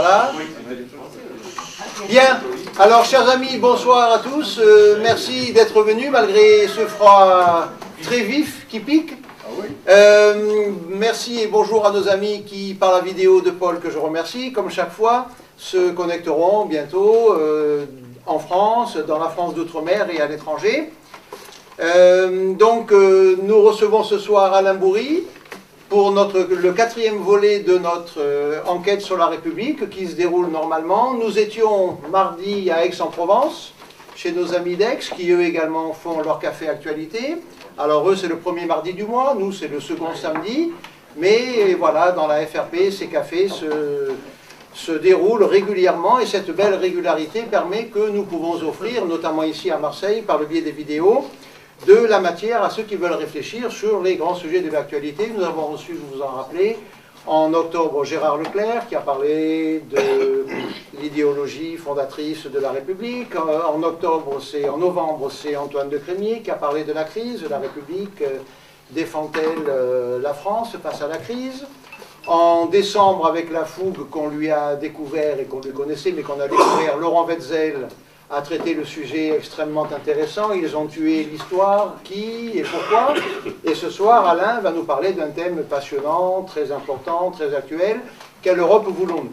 Voilà. Bien. Alors, chers amis, bonsoir à tous. Merci d'être venus malgré ce froid très vif qui pique. Merci et bonjour à nos amis qui, par la vidéo de Paul, que je remercie, comme chaque fois, se connecteront bientôt en France, dans la France d'outre-mer et à l'étranger. Nous recevons ce soir Alain Bourri pour le quatrième volet de notre enquête sur la République qui se déroule normalement. Nous étions mardi à Aix-en-Provence, chez nos amis d'Aix, qui eux également font leur café actualité. Alors eux, c'est le premier mardi du mois, nous, c'est le second samedi. Mais voilà, dans la FRP, ces cafés se déroulent régulièrement et cette belle régularité permet que nous pouvons offrir, notamment ici à Marseille, par le biais des vidéos, de la matière à ceux qui veulent réfléchir sur les grands sujets de l'actualité. Nous avons reçu, vous vous en rappelez, en octobre Gérard Leclerc qui a parlé de l'idéologie fondatrice de la République. En novembre, c'est Antoine de Crémier qui a parlé de la crise. La République défend-elle la France face à la crise? En décembre, avec la fougue qu'on lui a découvert et qu'on lui connaissait, mais qu'on a découvert, Laurent Wetzel a traité le sujet extrêmement intéressant. Ils ont tué l'histoire, qui et pourquoi. Et ce soir, Alain va nous parler d'un thème passionnant, très important, très actuel. Quelle Europe voulons-nous?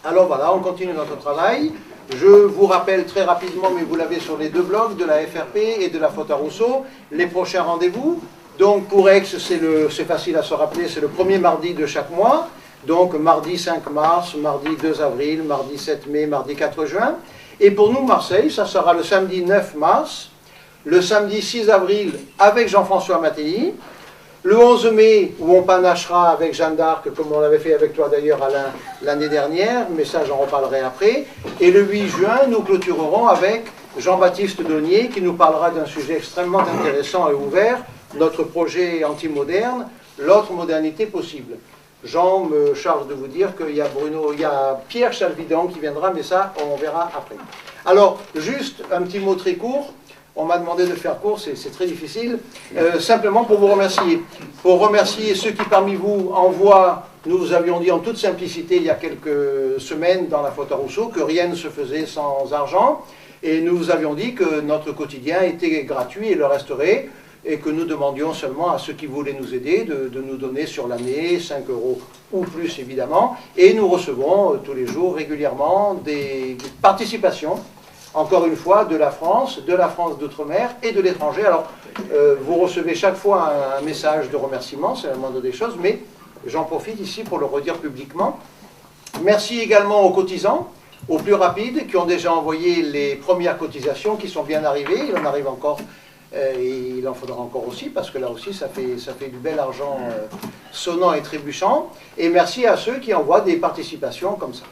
Alors voilà, on continue notre travail. Je vous rappelle très rapidement, mais vous l'avez sur les deux blogs de la FRP et de la Faute à Rousseau, les prochains rendez-vous. Donc pour Aix, c'est facile à se rappeler, c'est le premier mardi de chaque mois. Donc mardi 5 mars, mardi 2 avril, mardi 7 mai, mardi 4 juin. Et pour nous, Marseille, ça sera le samedi 9 mars, le samedi 6 avril avec Jean-François Mattei, le 11 mai où on panachera avec Jeanne d'Arc, comme on l'avait fait avec toi d'ailleurs Alain l'année dernière, mais ça j'en reparlerai après, et le 8 juin, nous clôturerons avec Jean-Baptiste Daunier qui nous parlera d'un sujet extrêmement intéressant et ouvert, notre projet anti-moderne, l'autre modernité possible. Jean me charge de vous dire qu'il y a Pierre Chalvidon qui viendra, mais ça, on verra après. Alors, juste un petit mot très court. On m'a demandé de faire court, c'est très difficile. Simplement pour vous remercier. Pour remercier ceux qui, parmi vous, envoient, nous vous avions dit en toute simplicité il y a quelques semaines dans la Faute à Rousseau, que rien ne se faisait sans argent. Et nous vous avions dit que notre quotidien était gratuit et le resterait. Et que nous demandions seulement à ceux qui voulaient nous aider de nous donner sur l'année 5 € ou plus évidemment. Et nous recevons tous les jours régulièrement des participations, encore une fois, de la France d'outre-mer et de l'étranger. Alors, vous recevez chaque fois un message de remerciement, c'est la moindre des choses, mais j'en profite ici pour le redire publiquement. Merci également aux cotisants, aux plus rapides, qui ont déjà envoyé les premières cotisations, qui sont bien arrivées. Il en arrive encore. Et il en faudra encore aussi, parce que là aussi, ça fait du bel argent sonnant et trébuchant. Et merci à ceux qui envoient des participations comme ça.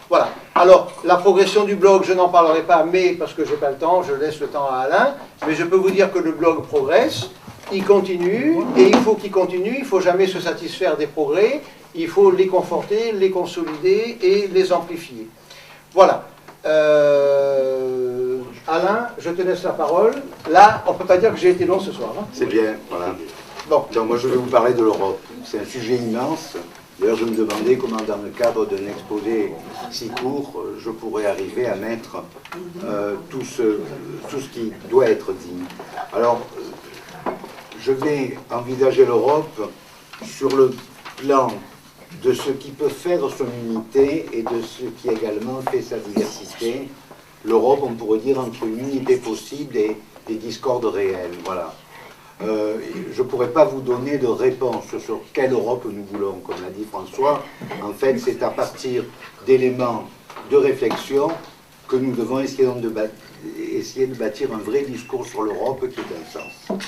Voilà. Alors, la progression du blog, je n'en parlerai pas, mais parce que je n'ai pas le temps, je laisse le temps à Alain. Mais je peux vous dire que le blog progresse, il continue, et il faut qu'il continue. Il ne faut jamais se satisfaire des progrès. Il faut les conforter, les consolider et les amplifier. Voilà. Alain, je te laisse la parole. Là, on ne peut pas dire que j'ai été long ce soir. Hein. C'est bien, voilà. Bon. Donc moi je vais vous parler de l'Europe. C'est un sujet immense. D'ailleurs je me demandais comment dans le cadre d'un exposé si court, je pourrais arriver à mettre tout ce qui doit être dit. Alors, je vais envisager l'Europe sur le plan de ce qui peut faire son unité et de ce qui également fait sa diversité. L'Europe, on pourrait dire, entre une unité possible et des discordes réels. Voilà. Je ne pourrais pas vous donner de réponse sur quelle Europe nous voulons, comme l'a dit François. En fait, c'est à partir d'éléments de réflexion que nous devons essayer de bâtir un vrai discours sur l'Europe qui ait un sens.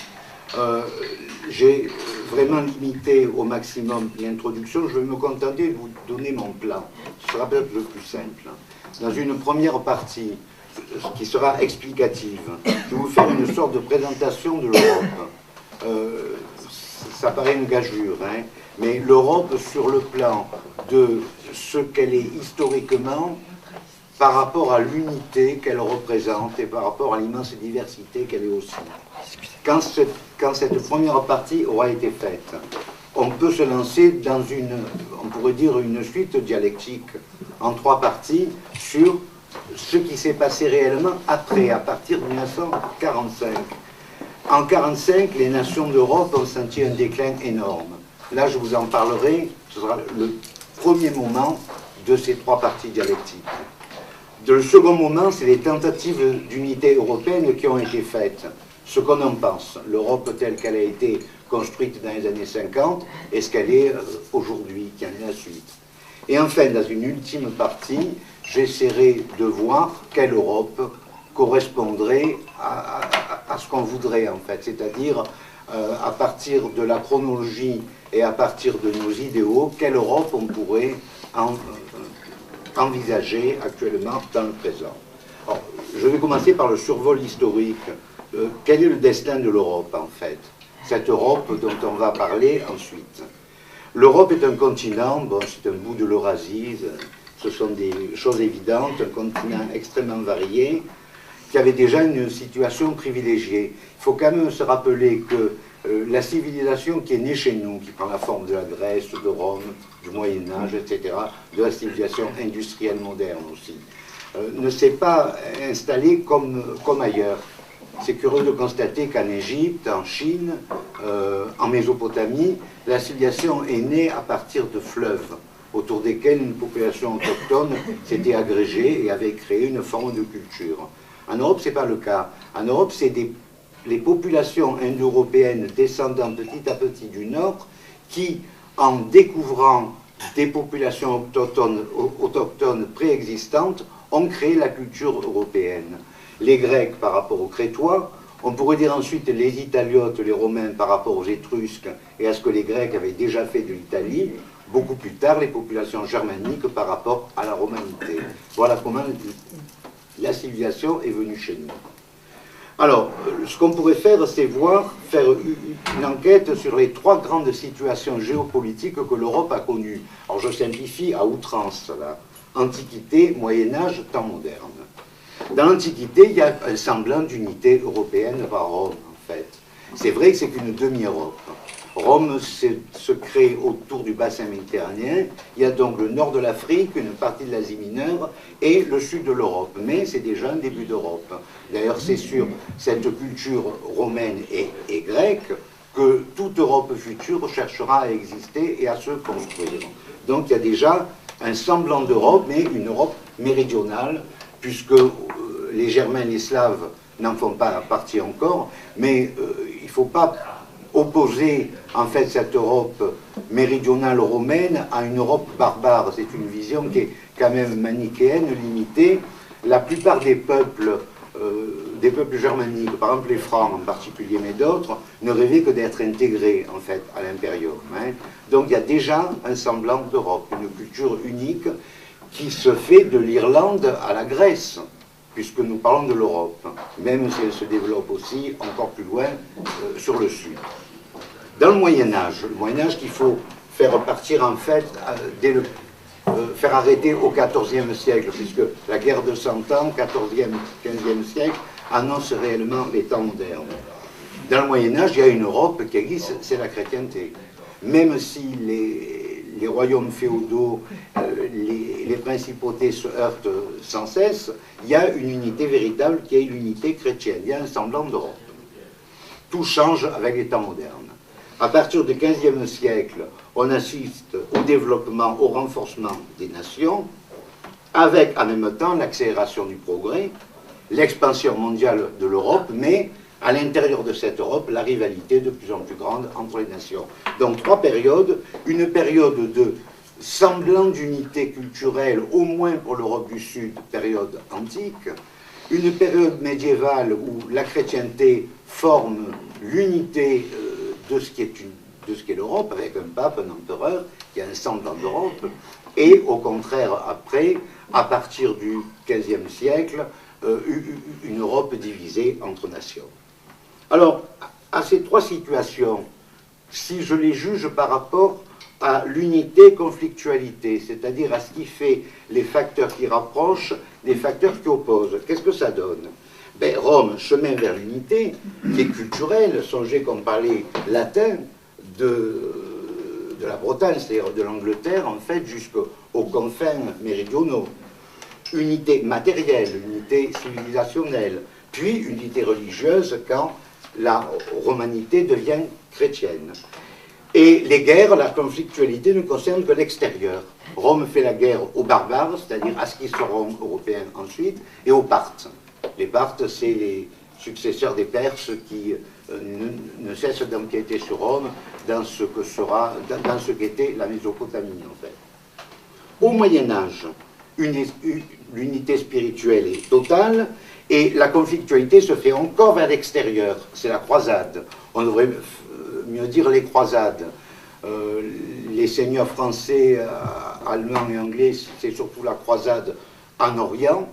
J'ai vraiment limité au maximum l'introduction. Je vais me contenter de vous donner mon plan. Ce sera peut-être le plus simple. Dans une première partie, qui sera explicative, je vais vous faire une sorte de présentation de l'Europe. Ça paraît une gageure, hein, mais l'Europe sur le plan de ce qu'elle est historiquement par rapport à l'unité qu'elle représente et par rapport à l'immense diversité qu'elle est aussi. Quand cette première partie aura été faite, on peut se lancer dans on pourrait dire une suite dialectique en 3 parties sur ce qui s'est passé réellement après, à partir de 1945. En 1945, les nations d'Europe ont senti un déclin énorme. Là, je vous en parlerai, ce sera le premier moment de ces 3 parties dialectiques. Le second moment, c'est les tentatives d'unité européenne qui ont été faites. Ce qu'on en pense, l'Europe telle qu'elle a été construite dans les années 50, et ce qu'elle est aujourd'hui, qui en est la suite. Et enfin, dans une ultime partie, j'essaierai de voir quelle Europe correspondrait à ce qu'on voudrait, en fait, c'est-à-dire à partir de la chronologie et à partir de nos idéaux, quelle Europe on pourrait envisager actuellement dans le présent. Alors, je vais commencer par le survol historique. Quel est le destin de l'Europe, en fait? Cette Europe dont on va parler ensuite. L'Europe est un continent, bon, c'est un bout de l'Eurasie, ce sont des choses évidentes, un continent extrêmement varié, qui avait déjà une situation privilégiée. Il faut quand même se rappeler que la civilisation qui est née chez nous, qui prend la forme de la Grèce, de Rome, du Moyen-Âge, etc., de la civilisation industrielle moderne aussi, ne s'est pas installée comme ailleurs. C'est curieux de constater qu'en Égypte, en Chine, en Mésopotamie, la civilisation est née à partir de fleuves, autour desquels une population autochtone s'était agrégée et avait créé une forme de culture. En Europe, ce n'est pas le cas. En Europe, c'est les populations indo-européennes descendant petit à petit du Nord qui, en découvrant des populations autochtones préexistantes, ont créé la culture européenne. Les Grecs par rapport aux Crétois, on pourrait dire ensuite les Italiotes, les Romains par rapport aux Étrusques et à ce que les Grecs avaient déjà fait de l'Italie, beaucoup plus tard les populations germaniques par rapport à la romanité. Voilà comment la civilisation est venue chez nous. Alors, ce qu'on pourrait faire, c'est faire une enquête sur les 3 grandes situations géopolitiques que l'Europe a connues. Alors je simplifie à outrance, là. Antiquité, Moyen-Âge, temps moderne. Dans l'Antiquité, il y a un semblant d'unité européenne par Rome, en fait. C'est vrai que c'est qu'une demi-Europe. Rome se crée autour du bassin méditerranéen. Il y a donc le nord de l'Afrique, une partie de l'Asie mineure et le sud de l'Europe. Mais c'est déjà un début d'Europe. D'ailleurs, c'est sur cette culture romaine et grecque que toute Europe future cherchera à exister et à se construire. Donc il y a déjà un semblant d'Europe, mais une Europe méridionale, puisque les Germains et les Slaves n'en font pas partie encore, mais il ne faut pas opposer en fait cette Europe méridionale romaine à une Europe barbare. C'est une vision qui est quand même manichéenne, limitée. La plupart des peuples germaniques, par exemple les Francs en particulier, mais d'autres, ne rêvaient que d'être intégrés en fait à l'impérium. Hein. Donc il y a déjà un semblant d'Europe, une culture unique qui se fait de l'Irlande à la Grèce, puisque nous parlons de l'Europe, même si elle se développe aussi encore plus loin sur le sud. Dans le Moyen-Âge qu'il faut faire partir en fait, faire arrêter au XIVe siècle, puisque la guerre de 100 ans, 14e, 15e siècle, annonce réellement les temps modernes. Dans le Moyen-Âge, il y a une Europe qui existe, c'est la chrétienté. Même si les royaumes féodaux, les principautés se heurtent sans cesse, il y a une unité véritable qui est l'unité chrétienne. Il y a un semblant d'Europe. Tout change avec les temps modernes. À partir du XVe siècle, on assiste au développement, au renforcement des nations, avec en même temps l'accélération du progrès, l'expansion mondiale de l'Europe, mais à l'intérieur de cette Europe, la rivalité de plus en plus grande entre les nations. Donc 3 périodes, une période de semblant d'unité culturelle, au moins pour l'Europe du Sud, période antique, une période médiévale où la chrétienté forme l'unité de ce qui est l'Europe, avec un pape, un empereur, qui a un semblant d'Europe, et au contraire, après, à partir du XVe siècle, une Europe divisée entre nations. Alors, à ces 3 situations, si je les juge par rapport à l'unité-conflictualité, c'est-à-dire à ce qui fait les facteurs qui rapprochent des facteurs qui opposent, qu'est-ce que ça donne? Ben, Rome, chemin vers l'unité, qui est culturelle. Songez qu'on parlait latin de la Bretagne, c'est-à-dire de l'Angleterre, en fait, jusqu'aux confins méridionaux. Unité matérielle, unité civilisationnelle, puis unité religieuse quand la romanité devient chrétienne. Et les guerres, la conflictualité ne concerne que l'extérieur. Rome fait la guerre aux barbares, c'est-à-dire à ce qui seront européens ensuite, et aux Parthes. Les Parthes, c'est les successeurs des Perses qui ne cessent d'empiéter sur Rome dans ce qu'était la Mésopotamie, en fait. Au Moyen-Âge, l'unité spirituelle est totale, et la conflictualité se fait encore vers l'extérieur. C'est la croisade. On devrait mieux dire les croisades. Les seigneurs français, allemands et anglais, c'est surtout la croisade en Orient.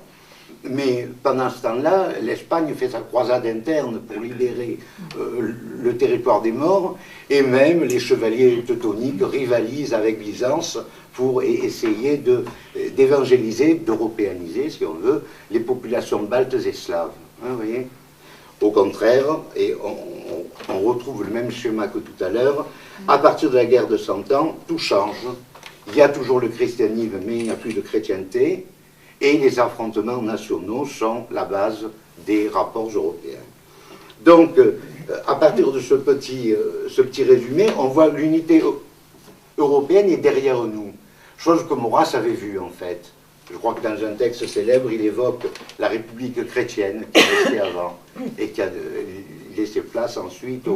Mais pendant ce temps-là, l'Espagne fait sa croisade interne pour libérer le territoire des morts, et même les chevaliers teutoniques rivalisent avec Byzance pour essayer d'évangéliser, d'européaniser, si on veut, les populations baltes et slaves. Hein, vous voyez ? Au contraire, et on retrouve le même schéma que tout à l'heure, à partir de la guerre de 100 ans, tout change. Il y a toujours le christianisme, mais il n'y a plus de chrétienté, et les affrontements nationaux sont la base des rapports européens. Donc, à partir de ce petit résumé, on voit l'unité européenne est derrière nous, chose que Maurras avait vue en fait. Je crois que dans un texte célèbre, il évoque la République chrétienne qui existait avant et qui a laissé place ensuite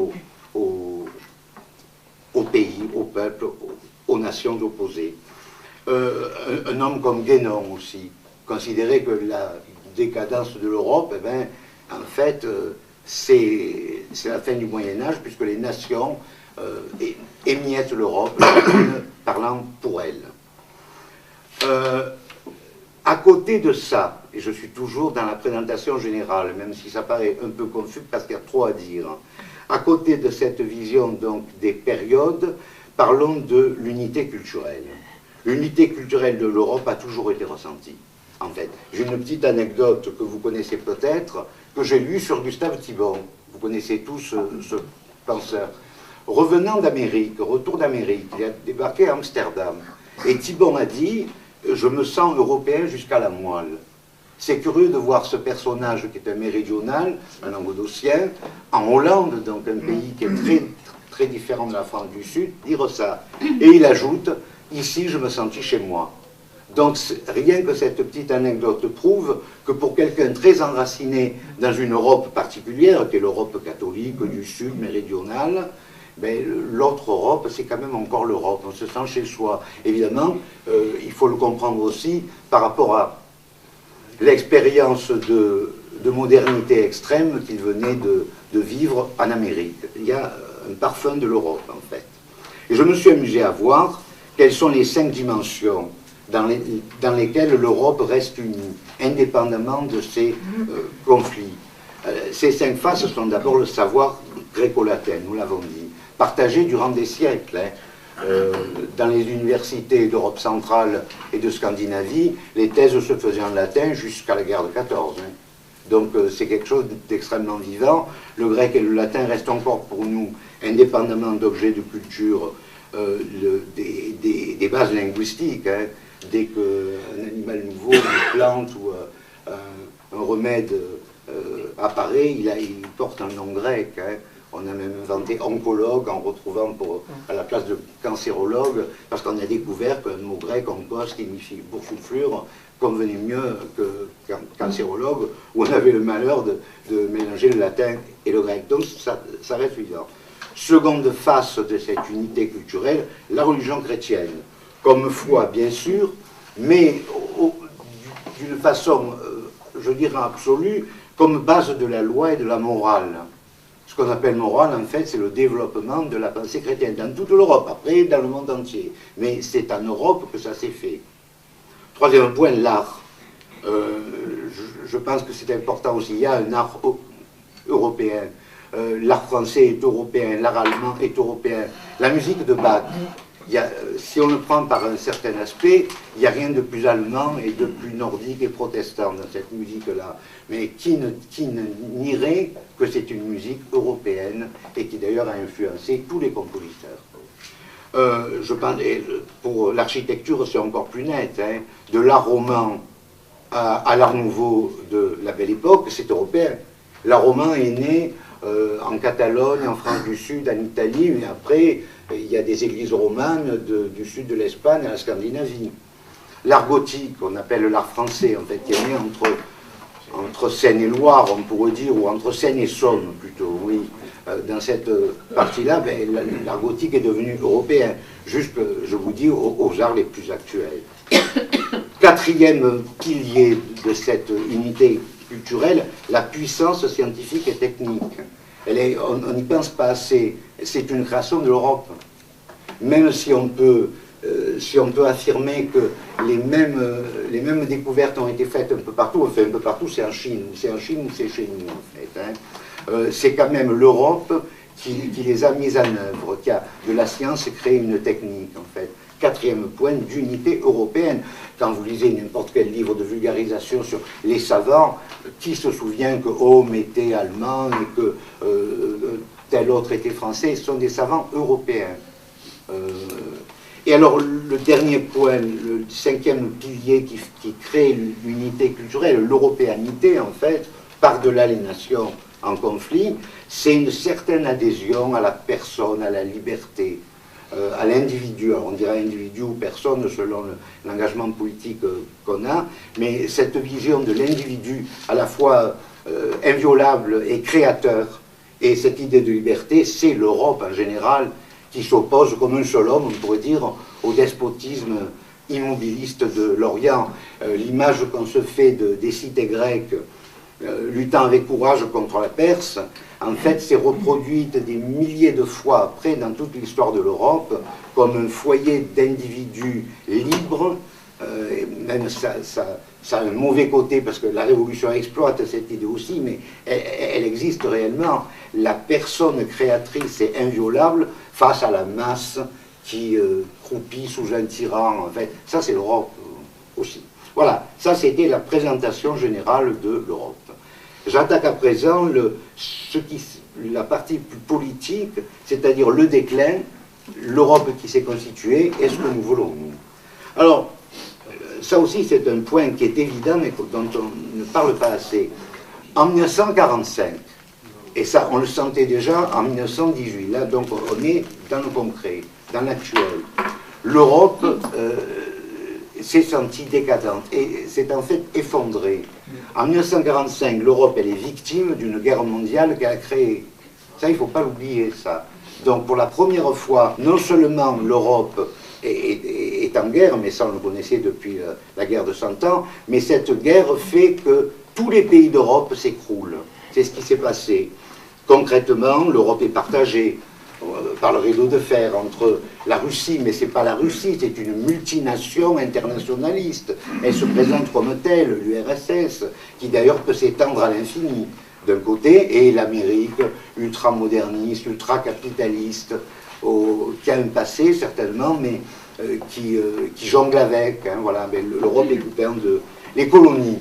aux pays, aux peuples, aux nations opposées. Un homme comme Guénon aussi considérait que la décadence de l'Europe, eh bien, en fait, c'est la fin du Moyen-Âge, puisque les nations émiettent l'Europe, parlant pour elles. À côté de ça, et je suis toujours dans la présentation générale, même si ça paraît un peu confus parce qu'il y a trop à dire, à côté de cette vision donc des périodes, parlons de l'unité culturelle. L'unité culturelle de l'Europe a toujours été ressentie, en fait. J'ai une petite anecdote que vous connaissez peut-être, que j'ai lue sur Gustave Thibon. Vous connaissez tous ce penseur. Revenant d'Amérique, retour d'Amérique, il a débarqué à Amsterdam. Et Thibon a dit « Je me sens européen jusqu'à la moelle ». C'est curieux de voir ce personnage qui est un méridional, un languedocien, en Hollande, donc un pays qui est très, très différent de la France du Sud, dire ça. Et il ajoute « Ici, je me sentis chez moi ». Donc rien que cette petite anecdote prouve que pour quelqu'un très enraciné dans une Europe particulière, qui est l'Europe catholique du Sud méridional, ben, l'autre Europe, c'est quand même encore l'Europe, on se sent chez soi. Évidemment, il faut le comprendre aussi par rapport à l'expérience de modernité extrême qu'il venait de vivre en Amérique. Il y a un parfum de l'Europe, en fait. Et je me suis amusé à voir quelles sont les 5 dimensions dans lesquelles l'Europe reste unie, indépendamment de ces conflits. Ces 5 faces sont d'abord le savoir gréco-latin, nous l'avons dit, partagé durant des siècles. Dans les universités d'Europe centrale et de Scandinavie, les thèses se faisaient en latin jusqu'à la guerre de 14. Donc c'est quelque chose d'extrêmement vivant. Le grec et le latin restent encore pour nous, indépendamment d'objets de culture, des bases linguistiques. Dès qu'un animal nouveau, une plante ou un remède apparaît, il porte un nom grec. On a même inventé oncologue en retrouvant à la place de cancérologue, parce qu'on a découvert qu'un mot grec, onkos, signifie boursouflure, convenait mieux que cancérologue, où on avait le malheur de mélanger le latin et le grec. Donc ça reste évident. Seconde face de cette unité culturelle, la religion chrétienne. Comme foi, bien sûr, mais d'une façon, je dirais absolue, comme base de la loi et de la morale. Ce qu'on appelle morale, en fait, c'est le développement de la pensée chrétienne dans toute l'Europe, après dans le monde entier. Mais c'est en Europe que ça s'est fait. Troisième point, l'art. Je pense que c'est important aussi. Il y a un art européen. L'art français est européen, l'art allemand est européen. La musique de Bach, si on le prend par un certain aspect, il n'y a rien de plus allemand et de plus nordique et protestant dans cette musique-là. Mais qui ne nierait que c'est une musique européenne et qui d'ailleurs a influencé tous les compositeurs. Je pense, pour l'architecture, c'est encore plus net. Hein. De l'art roman à l'art nouveau de la Belle Époque, c'est européen. L'art roman est né en Catalogne, en France du Sud, en Italie, mais après, il y a des églises romanes du sud de l'Espagne à la Scandinavie. L'art gothique, on appelle l'art français, en fait, qui est né entre Seine et Loire, on pourrait dire, ou entre Seine et Saône, plutôt, oui. Dans cette partie-là, ben, l'art gothique est devenu européen. Juste, je vous dis, aux arts les plus actuels. Quatrième pilier de cette unité culturelle, la puissance scientifique et technique. On n'y pense pas assez. C'est une création de l'Europe. Même si on peut affirmer que les mêmes découvertes ont été faites un peu partout, enfin un peu partout, c'est en Chine ou c'est chez nous en fait. Hein. C'est quand même l'Europe qui les a mises en œuvre, qui a de la science créé une technique en fait. Quatrième point d'unité européenne. Quand vous lisez n'importe quel livre de vulgarisation sur les savants, qui se souvient que Homme était allemand et que tel autre était français? Ce sont des savants européens. Et alors, le dernier point, le cinquième pilier qui crée l'unité culturelle, l'européanité, en fait, par-delà les nations en conflit, c'est une certaine adhésion à la personne, à la liberté, à l'individu. Alors, on dirait individu ou personne selon l'engagement politique qu'on a, mais cette vision de l'individu à la fois inviolable et créateur, et cette idée de liberté, c'est l'Europe en général, qui s'oppose comme un seul homme, on pourrait dire, au despotisme immobiliste de l'Orient. L'image qu'on se fait des cités grecques luttant avec courage contre la Perse, en fait, s'est reproduite des milliers de fois après dans toute l'histoire de l'Europe comme un foyer d'individus libres. Même ça a un mauvais côté parce que la Révolution exploite cette idée aussi, mais elle existe réellement. La personne créatrice et inviolable face à la masse qui croupit sous un tyran. En fait, ça c'est l'Europe aussi. Voilà, ça c'était la présentation générale de l'Europe. J'attaque à présent la partie plus politique, c'est-à-dire le déclin, l'Europe qui s'est constituée, et ce que nous voulons, nous. Alors, ça aussi c'est un point qui est évident mais dont on ne parle pas assez. En 1945, et ça on le sentait déjà en 1918, là donc on est dans le concret, dans l'actuel. L'Europe s'est sentie décadente et s'est en fait effondrée. En 1945, l'Europe elle est victime d'une guerre mondiale qu'elle a créée. Ça il ne faut pas l'oublier ça. Donc pour la première fois, non seulement l'Europe est en guerre, mais ça on le connaissait depuis la guerre de 100 ans, mais cette guerre fait que tous les pays d'Europe s'écroulent. C'est ce qui s'est passé. Concrètement, l'Europe est partagée par le rideau de fer entre la Russie, mais ce n'est pas la Russie, c'est une multination internationaliste. Elle se présente comme telle, l'URSS, qui d'ailleurs peut s'étendre à l'infini, d'un côté, et l'Amérique ultramoderniste, ultra-capitaliste, qui a un passé certainement, mais qui jongle avec. Hein, voilà. L'Europe est coupée de... Les colonies,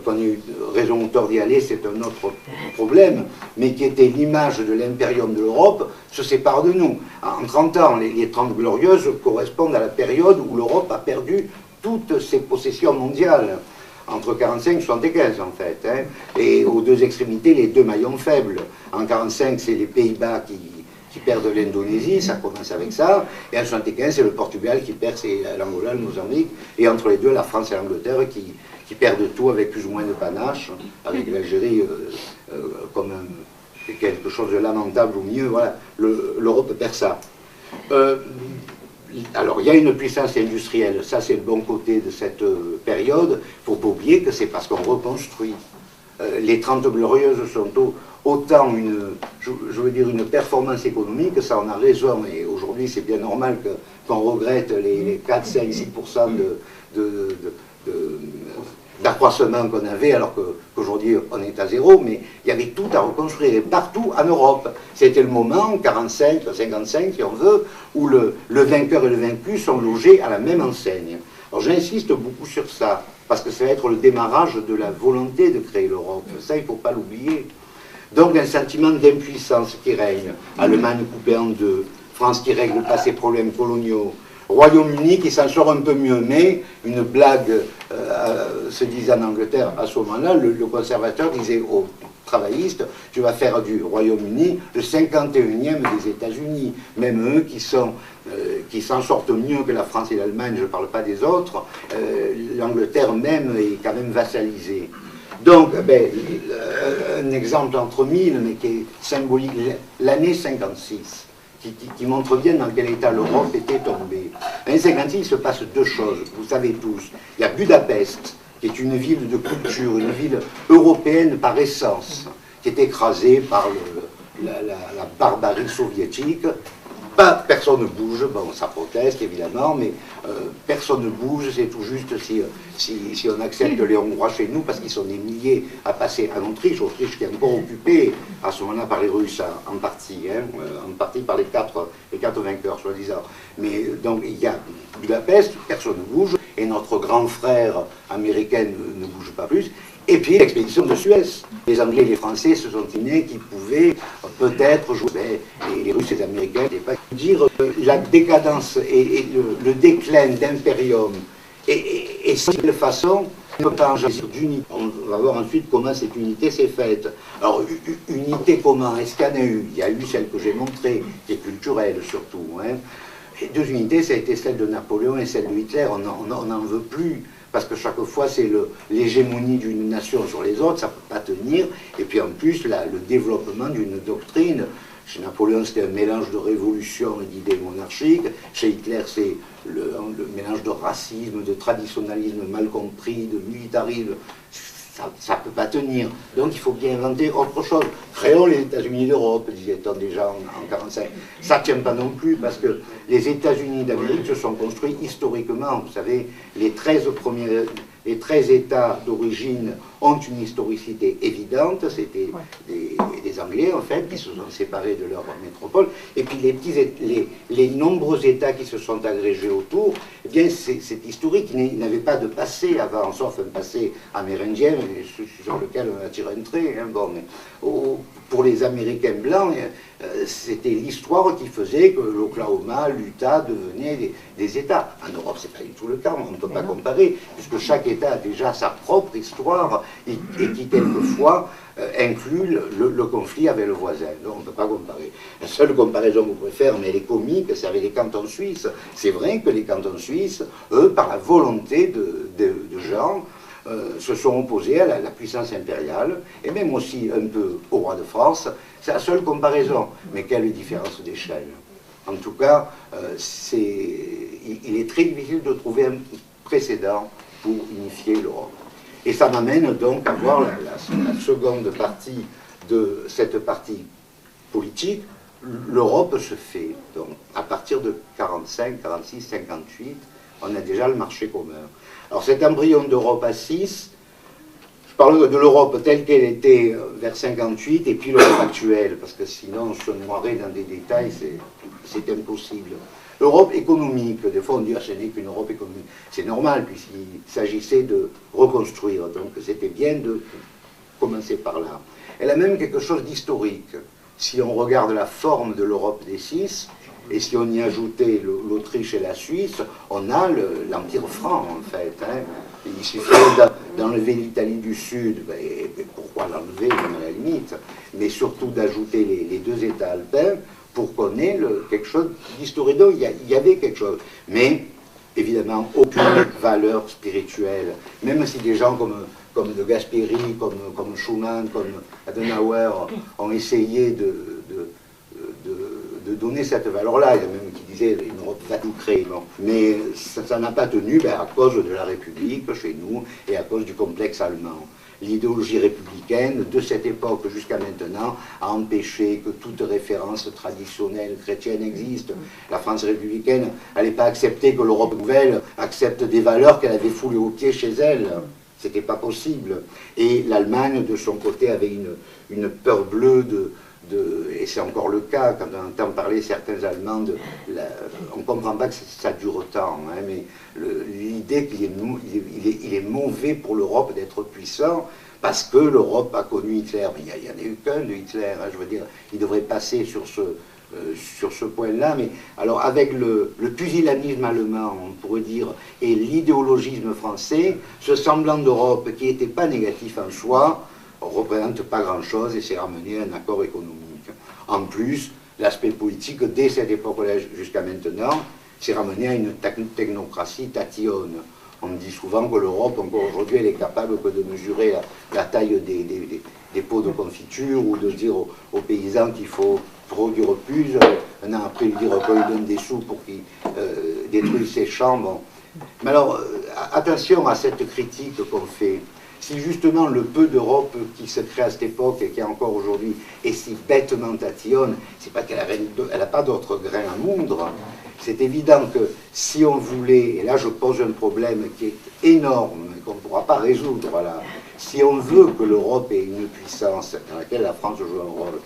qu'on a eu raison ou tort d'y aller, c'est un autre problème, mais qui était l'image de l'impérium de l'Europe, se sépare de nous. En 30 ans, les 30 glorieuses correspondent à la période où l'Europe a perdu toutes ses possessions mondiales, entre 45 et 75 en fait, hein, et aux deux extrémités, les deux maillons faibles. En 45, c'est les Pays-Bas qui perdent l'Indonésie, ça commence avec ça, et en 75, c'est le Portugal qui perd l'Angola, le Mozambique, et entre les deux, la France et l'Angleterre qui perdent tout avec plus ou moins de panache, avec l'Algérie comme quelque chose de lamentable ou mieux, voilà, l'Europe perd ça. Alors, il y a une puissance industrielle, ça c'est le bon côté de cette période, il ne faut pas oublier que c'est parce qu'on reconstruit. Les 30 glorieuses sont autant je veux dire une performance économique, ça on a raison, et aujourd'hui c'est bien normal qu'on regrette les 4, 5, 6% d'accroissement qu'on avait, alors qu'aujourd'hui on est à zéro, mais il y avait tout à reconstruire, et partout en Europe. C'était le moment, 45, 55 si on veut, où le vainqueur et le vaincu sont logés à la même enseigne. Alors j'insiste beaucoup sur ça, parce que ça va être le démarrage de la volonté de créer l'Europe, ça il ne faut pas l'oublier. Donc un sentiment d'impuissance qui règne, Allemagne coupée en deux, France qui règle pas ses problèmes coloniaux. Royaume-Uni qui s'en sort un peu mieux, mais une blague se disait en Angleterre à ce moment-là, le conservateur disait aux travaillistes, tu vas faire du Royaume-Uni le 51e des États-Unis, même eux qui s'en sortent mieux que la France et l'Allemagne, je ne parle pas des autres, l'Angleterre même est quand même vassalisée. Donc, un exemple entre mille, mais qui est symbolique, l'année 56. Qui montre bien dans quel état l'Europe était tombée. En 1956, il se passe deux choses, vous savez tous. Il y a Budapest, qui est une ville de culture, une ville européenne par essence, qui est écrasée par la barbarie soviétique. Personne ne bouge, bon, ça proteste évidemment, mais personne ne bouge, c'est tout juste si on accepte les Hongrois chez nous, parce qu'ils sont des milliers à passer en Autriche qui est encore occupée à ce moment-là par les Russes, en partie par les quatre vainqueurs, soi-disant. Mais donc il y a Budapest, personne ne bouge, et notre grand frère américain ne bouge pas plus. Et puis l'expédition de Suez. Les Anglais et les Français se sont imaginés qu'ils pouvaient peut-être jouer. Les Russes et les Américains n'étaient pas dire la décadence et le déclin d'impérium. Et c'est de façon, on va voir ensuite comment cette unité s'est faite. Alors, unité comment? Est-ce qu'il y en a eu? Il y a eu celle que j'ai montrée, qui est culturelle surtout. Hein. Et deux unités, ça a été celle de Napoléon et celle de Hitler. On n'en veut plus. Parce que chaque fois, c'est l'hégémonie d'une nation sur les autres, ça ne peut pas tenir. Et puis en plus, le développement d'une doctrine. Chez Napoléon, c'était un mélange de révolution et d'idées monarchiques. Chez Hitler, c'est le mélange de racisme, de traditionnalisme mal compris, de militarisme. Ça ne peut pas tenir. Donc il faut bien inventer autre chose. Créons les États-Unis d'Europe, disait-on déjà en 1945. Ça ne tient pas non plus, parce que les États-Unis d'Amérique se sont construits historiquement. Vous savez, les 13 États d'origine ont une historicité évidente. C'était des Anglais, en fait, qui se sont séparés de leur métropole. Et puis les nombreux États qui se sont agrégés autour, eh bien, c'est historique. Ils n'avaient pas de passé avant, sauf un passé amérindien, sur lequel on a tiré un trait. Hein, bon, mais pour les Américains blancs, c'était l'histoire qui faisait que l'Oklahoma, l'Utah devenaient des États. En Europe, c'est pas du tout le cas, on ne peut pas comparer, puisque chaque État a déjà sa propre histoire et qui, quelquefois, inclut le conflit avec le voisin. Donc, on ne peut pas comparer. La seule comparaison qu'on pourrait faire, mais elle est comique, c'est avec les cantons suisses. C'est vrai que les cantons suisses, eux, par la volonté de gens, se sont opposés à la puissance impériale, et même aussi un peu au roi de France. C'est la seule comparaison. Mais quelle différence d'échelle. En tout cas, il est très difficile de trouver un précédent pour unifier l'Europe. Et ça m'amène donc à voir la seconde partie de cette partie politique. L'Europe se fait. Donc, à partir de 45, 46, 58, on a déjà le marché commun. Alors cet embryon d'Europe à 6, je parle de l'Europe telle qu'elle était vers 58, et puis l'Europe actuelle, parce que sinon on se noierait dans des détails, c'est impossible. L'Europe économique, des fois on dit, ce n'est qu'une Europe économique. C'est normal, puisqu'il s'agissait de reconstruire, donc c'était bien de commencer par là. Elle a même quelque chose d'historique. Si on regarde la forme de l'Europe des 6, et si on y ajoutait l'Autriche et la Suisse, on a l'Empire franc, en fait. Hein. Il suffirait d'enlever l'Italie du Sud, et pourquoi l'enlever, même à la limite, mais surtout d'ajouter les deux États alpins pour qu'on ait quelque chose d'historique. Donc il y avait quelque chose. Mais, évidemment, aucune valeur spirituelle. Même si des gens comme de Gasperi, comme Schumann, comme Adenauer ont essayé de donner cette valeur-là. Il y a même qui disait une Europe va tout créer. Bon. Mais ça n'a pas tenu à cause de la République chez nous et à cause du complexe allemand. L'idéologie républicaine de cette époque jusqu'à maintenant a empêché que toute référence traditionnelle chrétienne existe. La France républicaine n'allait pas accepter que l'Europe nouvelle accepte des valeurs qu'elle avait foulées aux pieds chez elle. C'était pas possible. Et l'Allemagne, de son côté, avait une peur bleue et c'est encore le cas quand on entend parler certains Allemands, on ne comprend pas que ça dure tant, hein, mais l'idée qu'il est mauvais pour l'Europe d'être puissant, parce que l'Europe a connu Hitler. Mais il n'y en a eu qu'un de Hitler, hein, je veux dire, il devrait passer sur sur ce point-là, mais alors avec le pusillanisme allemand, on pourrait dire, et l'idéologisme français, ce semblant d'Europe qui n'était pas négatif en soi, ne représente pas grand-chose et s'est ramené à un accord économique. En plus, l'aspect politique, dès cette époque-là jusqu'à maintenant, s'est ramené à une technocratie tatillonne. On me dit souvent que l'Europe, encore aujourd'hui, elle est capable que de mesurer la taille des pots de confiture ou de dire aux paysans qu'il faut produire plus, un an après lui dire qu'on lui donne des sous pour qu'il détruise ses champs. Bon. Mais alors, attention à cette critique qu'on fait. Si justement le peu d'Europe qui se crée à cette époque et qui est encore aujourd'hui est si bêtement tatillonne, c'est pas qu'elle n'a pas d'autres grains à moudre. C'est évident que si on voulait, et là je pose un problème qui est énorme, qu'on ne pourra pas résoudre, voilà, si on veut que l'Europe ait une puissance dans laquelle la France joue un rôle,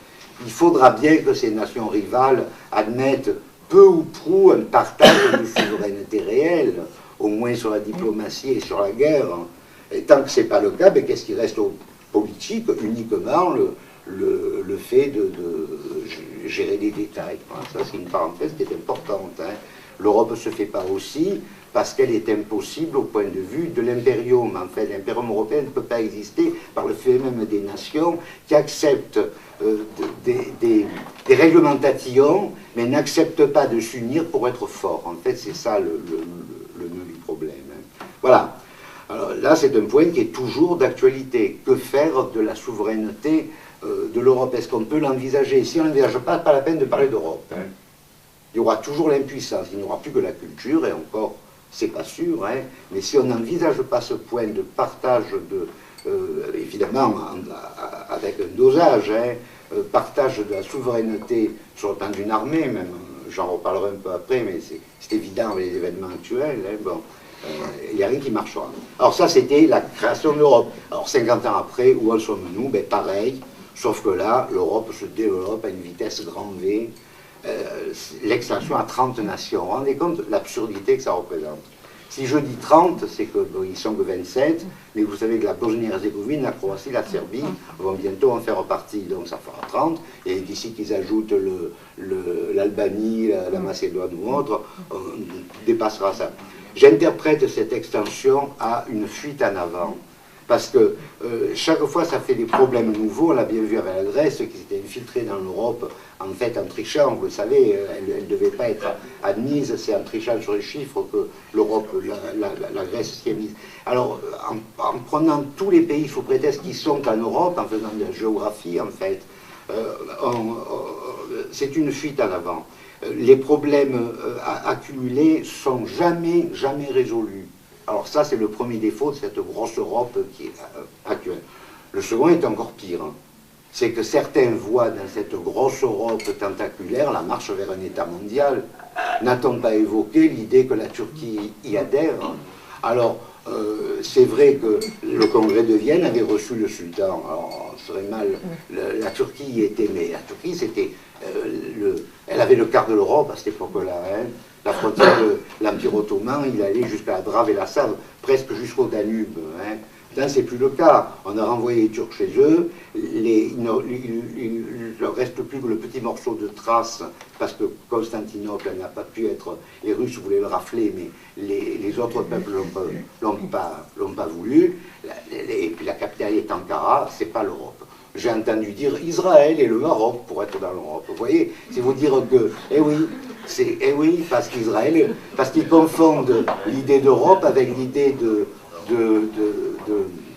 il faudra bien que ces nations rivales admettent peu ou prou un partage de souveraineté réelle, au moins sur la diplomatie et sur la guerre. Et tant que ce n'est pas le cas, qu'est-ce qui reste aux politiques? Uniquement le fait de gérer les détails. Voilà, ça, c'est une parenthèse qui est importante. Hein. L'Europe ne se fait pas aussi parce qu'elle est impossible au point de vue de l'impérium. En fait, l'impérium européen ne peut pas exister par le fait même des nations qui acceptent des réglementations, mais n'acceptent pas de s'unir pour être forts. En fait, c'est ça le nœud du problème. Hein. Voilà. Alors là, c'est un point qui est toujours d'actualité. Que faire de la souveraineté de l'Europe? Est-ce qu'on peut l'envisager? Si on n'envisage pas, pas la peine de parler d'Europe. Hein. Il y aura toujours l'impuissance, il n'y aura plus que la culture, et encore, c'est pas sûr, hein. Mais si on n'envisage pas ce point de partage évidemment, avec un dosage, hein, partage de la souveraineté sur le plan d'une armée, même, j'en reparlerai un peu après, mais c'est évident avec les événements actuels, hein, bon. Il n'y a rien qui marchera. Alors ça, c'était la création de l'Europe. Alors 50 ans après, où en sommes-nous? Ben, pareil, sauf que là, l'Europe se développe à une vitesse grand V. L'extension à 30 nations. Vous vous rendez compte de l'absurdité que ça représente? Si je dis 30, c'est qu'ils ne sont que 27, mais vous savez que la Bosnie-Herzégovine, la Croatie, la Serbie vont bientôt en faire partie, donc ça fera 30, et d'ici qu'ils ajoutent l'Albanie, la Macédoine ou autre, on dépassera ça. J'interprète cette extension à une fuite en avant, parce que chaque fois ça fait des problèmes nouveaux. On l'a bien vu avec la Grèce qui s'était infiltrée dans l'Europe en fait en trichant, vous le savez, elle ne devait pas être admise, c'est en trichant sur les chiffres que l'Europe, la Grèce s'y est mise. Alors en prenant tous les pays sous prétexte qui sont en Europe, en faisant de la géographie en fait, c'est une fuite en avant. Les problèmes accumulés sont jamais résolus. Alors ça, c'est le premier défaut de cette grosse Europe qui est actuelle. Le second est encore pire. Hein. C'est que certains voient dans cette grosse Europe tentaculaire la marche vers un État mondial. N'a-t-on pas évoqué l'idée que la Turquie y adhère? Hein. Alors, c'est vrai que le Congrès de Vienne avait reçu le sultan. Alors, ce serait mal. La Turquie y était, mais la Turquie, c'était... elle avait le quart de l'Europe à cette époque-là. Hein. La frontière de l'Empire ottoman, il allait jusqu'à la Drave et la Save, presque jusqu'au Danube. Hein. Là, c'est plus le cas. On a renvoyé les Turcs chez eux. Il ne leur reste plus que le petit morceau de Thrace, parce que Constantinople n'a pas pu être... Les Russes voulaient le rafler, mais les autres peuples l'ont pas voulu. Et puis la capitale est Ankara, c'est pas l'Europe. J'ai entendu dire Israël et le Maroc pour être dans l'Europe. Vous voyez, c'est vous dire que, eh oui, parce qu'Israël, parce qu'ils confondent l'idée d'Europe avec l'idée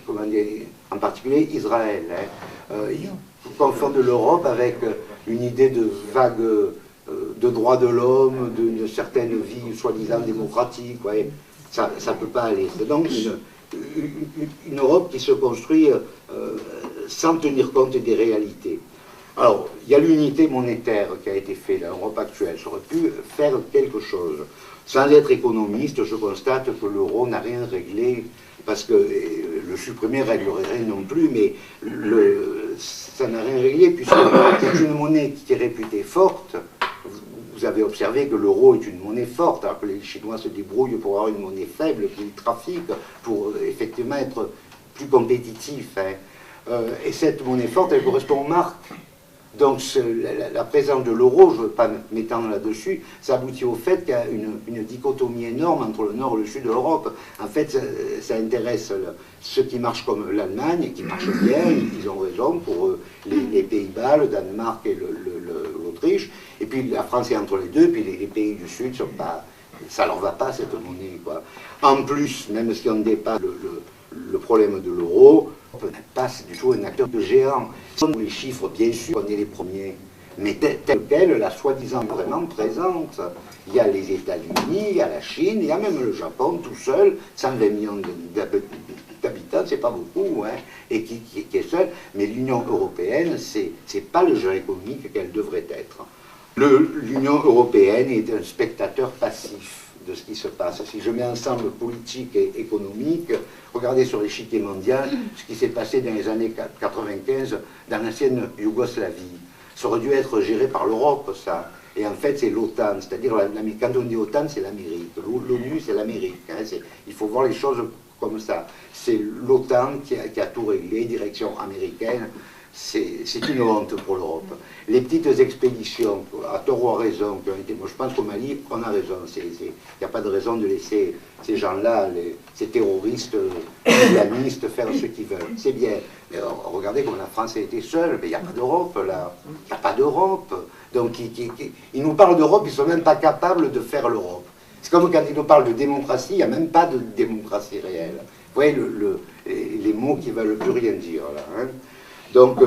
comment dire, en particulier Israël. Hein. Ils confondent l'Europe avec une idée de vague de droits de l'homme, d'une certaine vie soi-disant démocratique. Ouais. Ça ne peut pas aller. C'est donc une Europe qui se construit sans tenir compte des réalités. Alors, il y a l'unité monétaire qui a été faite, l'Europe actuelle. Ça aurait pu faire quelque chose. Sans être économiste, je constate que l'euro n'a rien réglé, parce que le supprimer ne réglerait rien non plus, mais ça n'a rien réglé, puisque c'est une monnaie qui est réputée forte. Vous avez observé que l'euro est une monnaie forte, alors que les Chinois se débrouillent pour avoir une monnaie faible, qu'ils trafiquent, pour effectivement être plus compétitifs. Hein. Et cette monnaie forte, elle correspond aux marques. Donc la présence de l'euro, je ne veux pas m'étendre là-dessus, ça aboutit au fait qu'il y a une dichotomie énorme entre le nord et le sud de l'Europe. En fait, ça intéresse ceux qui marchent comme l'Allemagne, et qui marchent bien, ils ont raison, pour les Pays-Bas, le Danemark et l'Autriche, et puis la France est entre les deux, puis les pays du sud sont pas... Ça leur va pas, cette monnaie, quoi. En plus, même si on dépasse le problème de l'euro, on n'est pas du tout un acteur de géant. Les chiffres, bien sûr, on est les premiers, mais tel quel, la soi-disant vraiment présente. Il y a les États-Unis, il y a la Chine, il y a même le Japon tout seul, 120 millions d'habitants, c'est pas beaucoup, hein, et qui est seul. Mais l'Union européenne, c'est pas le jeu économique qu'elle devrait être. L'Union européenne est un spectateur passif de ce qui se passe. Si je mets ensemble politique et économique, regardez sur l'échiquier mondial ce qui s'est passé dans les années 95 dans l'ancienne Yougoslavie. Ça aurait dû être géré par l'Europe, ça. Et en fait, c'est l'OTAN, c'est-à-dire, quand on dit OTAN, c'est l'Amérique. L'ONU, c'est l'Amérique. Hein, il faut voir les choses comme ça. C'est l'OTAN qui a tout réglé, direction américaine. C'est une honte pour l'Europe. Les petites expéditions, à tort ou à raison, qui ont été, moi je pense qu'au Mali, on a raison. Il n'y a pas de raison de laisser ces gens-là, ces terroristes islamistes, faire ce qu'ils veulent. C'est bien. Mais regardez comme la France a été seule. Mais il n'y a pas d'Europe, là. Il n'y a pas d'Europe. Donc, ils nous parlent d'Europe, ils ne sont même pas capables de faire l'Europe. C'est comme quand ils nous parlent de démocratie, il n'y a même pas de démocratie réelle. Vous voyez les mots qui ne veulent plus rien dire, là. Hein. Donc,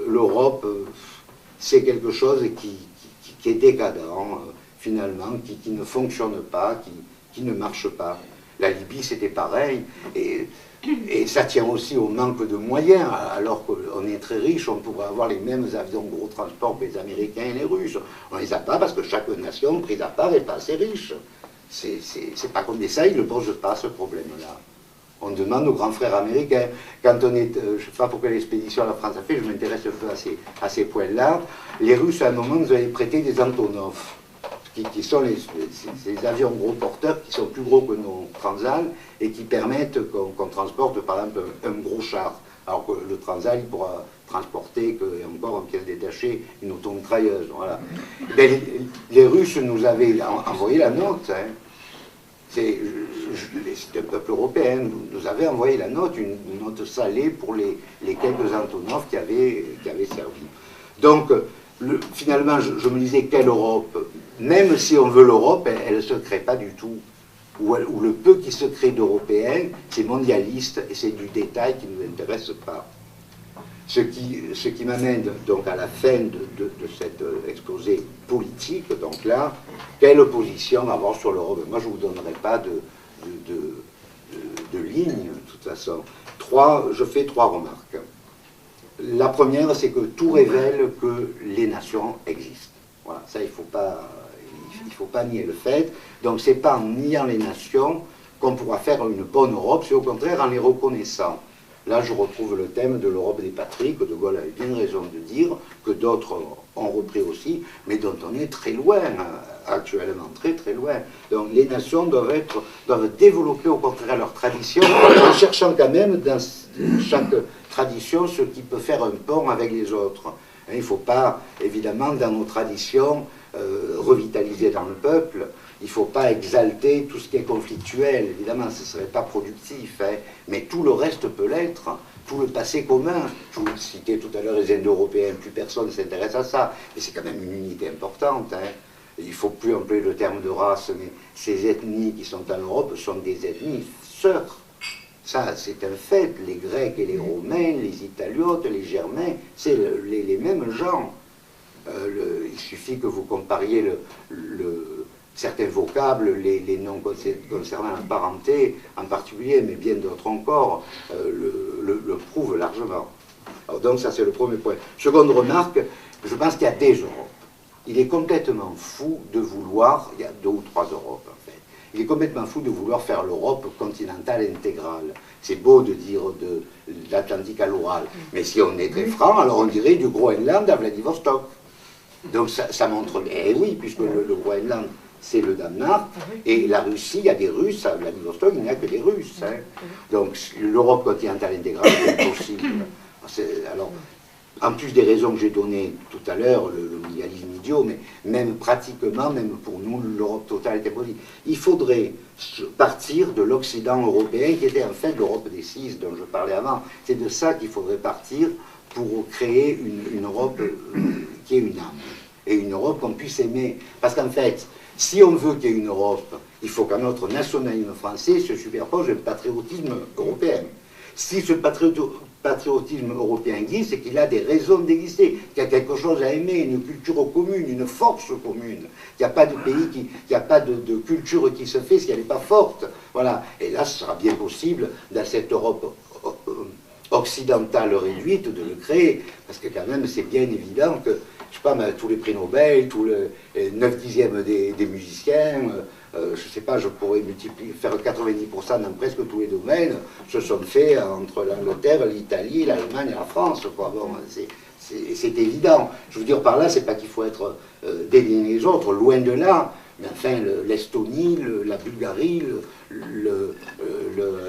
l'Europe, c'est quelque chose qui est décadent, finalement, qui ne fonctionne pas, qui ne marche pas. La Libye, c'était pareil. Et ça tient aussi au manque de moyens. Alors qu'on est très riche, on pourrait avoir les mêmes avions de gros transport que les Américains et les Russes. On ne les a pas parce que chaque nation, prise à part, n'est pas assez riche. C'est pas comme ça, ils ne posent pas ce problème-là. On demande aux grands frères américains. Quand on est, je ne sais pas pour quelle expédition la France a fait, je m'intéresse un peu à ces points-là. Les Russes, à un moment, nous avaient prêté des Antonov, qui sont ces avions gros porteurs qui sont plus gros que nos Transal et qui permettent qu'on transporte, par exemple, un gros char. Alors que le Transal, il pourra transporter, et encore en pièces détachées, une automitrailleuse. Voilà. Les Russes nous avaient envoyé la note. Hein. C'est un peuple européen, nous avait envoyé la note, une note salée pour les quelques Antonov qui avaient servi. Donc, finalement, je me disais, quelle Europe? Même si on veut l'Europe, elle ne se crée pas du tout. Ou le peu qui se crée d'européens, c'est mondialiste et c'est du détail qui ne nous intéresse pas. Ce qui m'amène donc à la fin de cet exposé politique, donc là, quelle position avoir sur l'Europe? Moi, je ne vous donnerai pas de ligne, de toute façon. Je fais 3 remarques. La première, c'est que tout révèle que les nations existent. Voilà, ça, il ne faut pas nier le fait. Donc, ce n'est pas en niant les nations qu'on pourra faire une bonne Europe, c'est au contraire en les reconnaissant. Là, je retrouve le thème de l'Europe des patries, que De Gaulle avait bien raison de dire, que d'autres ont repris aussi, mais dont on est très loin, actuellement, très très loin. Donc les nations doivent développer au contraire leur tradition, en cherchant quand même dans chaque tradition ce qui peut faire un pont avec les autres. Il ne faut pas, évidemment, dans nos traditions, revitaliser dans le peuple. Il ne faut pas exalter tout ce qui est conflictuel, évidemment, ce ne serait pas productif, hein, mais tout le reste peut l'être, tout le passé commun. Je vous citais tout à l'heure les Indo-Européens, plus personne ne s'intéresse à ça, mais c'est quand même une unité importante. Hein. Il ne faut plus employer le terme de race, mais ces ethnies qui sont en Europe sont des ethnies sœurs. Ça, c'est un fait. Les Grecs et les Romains, les Italiotes, les Germains, c'est les mêmes gens. Il suffit que vous compariez certains vocables, les noms concernant la parenté en particulier, mais bien d'autres encore, le prouvent largement. Alors donc ça c'est le premier point. Seconde remarque, je pense qu'il y a des Europes. Il est complètement fou de vouloir, il y a 2 ou 3 Europes en fait, il est complètement fou de vouloir faire l'Europe continentale intégrale. C'est beau de dire de l'Atlantique à l'Oural, mais si on est très franc, alors on dirait du Groenland à Vladivostok. Donc ça montre, eh oui, puisque le Groenland, c'est le Danemark, et la Russie, il y a des Russes, à Vladivostok, il n'y a que des Russes. Hein. Donc l'Europe continentale intégrale, c'est impossible. Alors, en plus des raisons que j'ai données tout à l'heure, le mondialisme idiot, mais même pratiquement, même pour nous, l'Europe totale est impossible. Il faudrait partir de l'Occident européen, qui était en fait l'Europe des six dont je parlais avant. C'est de ça qu'il faudrait partir pour créer une Europe qui ait une âme, et une Europe qu'on puisse aimer. Parce qu'en fait, si on veut qu'il y ait une Europe, il faut qu'à notre nationalisme français se superpose un patriotisme européen. Si ce patriotisme européen existe, c'est qu'il a des raisons d'exister, qu'il y a quelque chose à aimer, une culture commune, une force commune. Il n'y a pas de pays, il n'y a pas de culture qui se fait si elle n'est pas forte. Voilà. Et là, ce sera bien possible, dans cette Europe occidentale réduite, de le créer. Parce que quand même, c'est bien évident que, je sais pas, tous les prix Nobel, tous les 9/10 des musiciens, je ne sais pas, je pourrais faire 90% dans presque tous les domaines, se sont faits entre l'Angleterre, l'Italie, l'Allemagne et la France. Quoi. Bon, c'est évident. Je veux dire par là, c'est pas qu'il faut être déligner les autres, loin de là. Mais enfin, l'Estonie, la Bulgarie,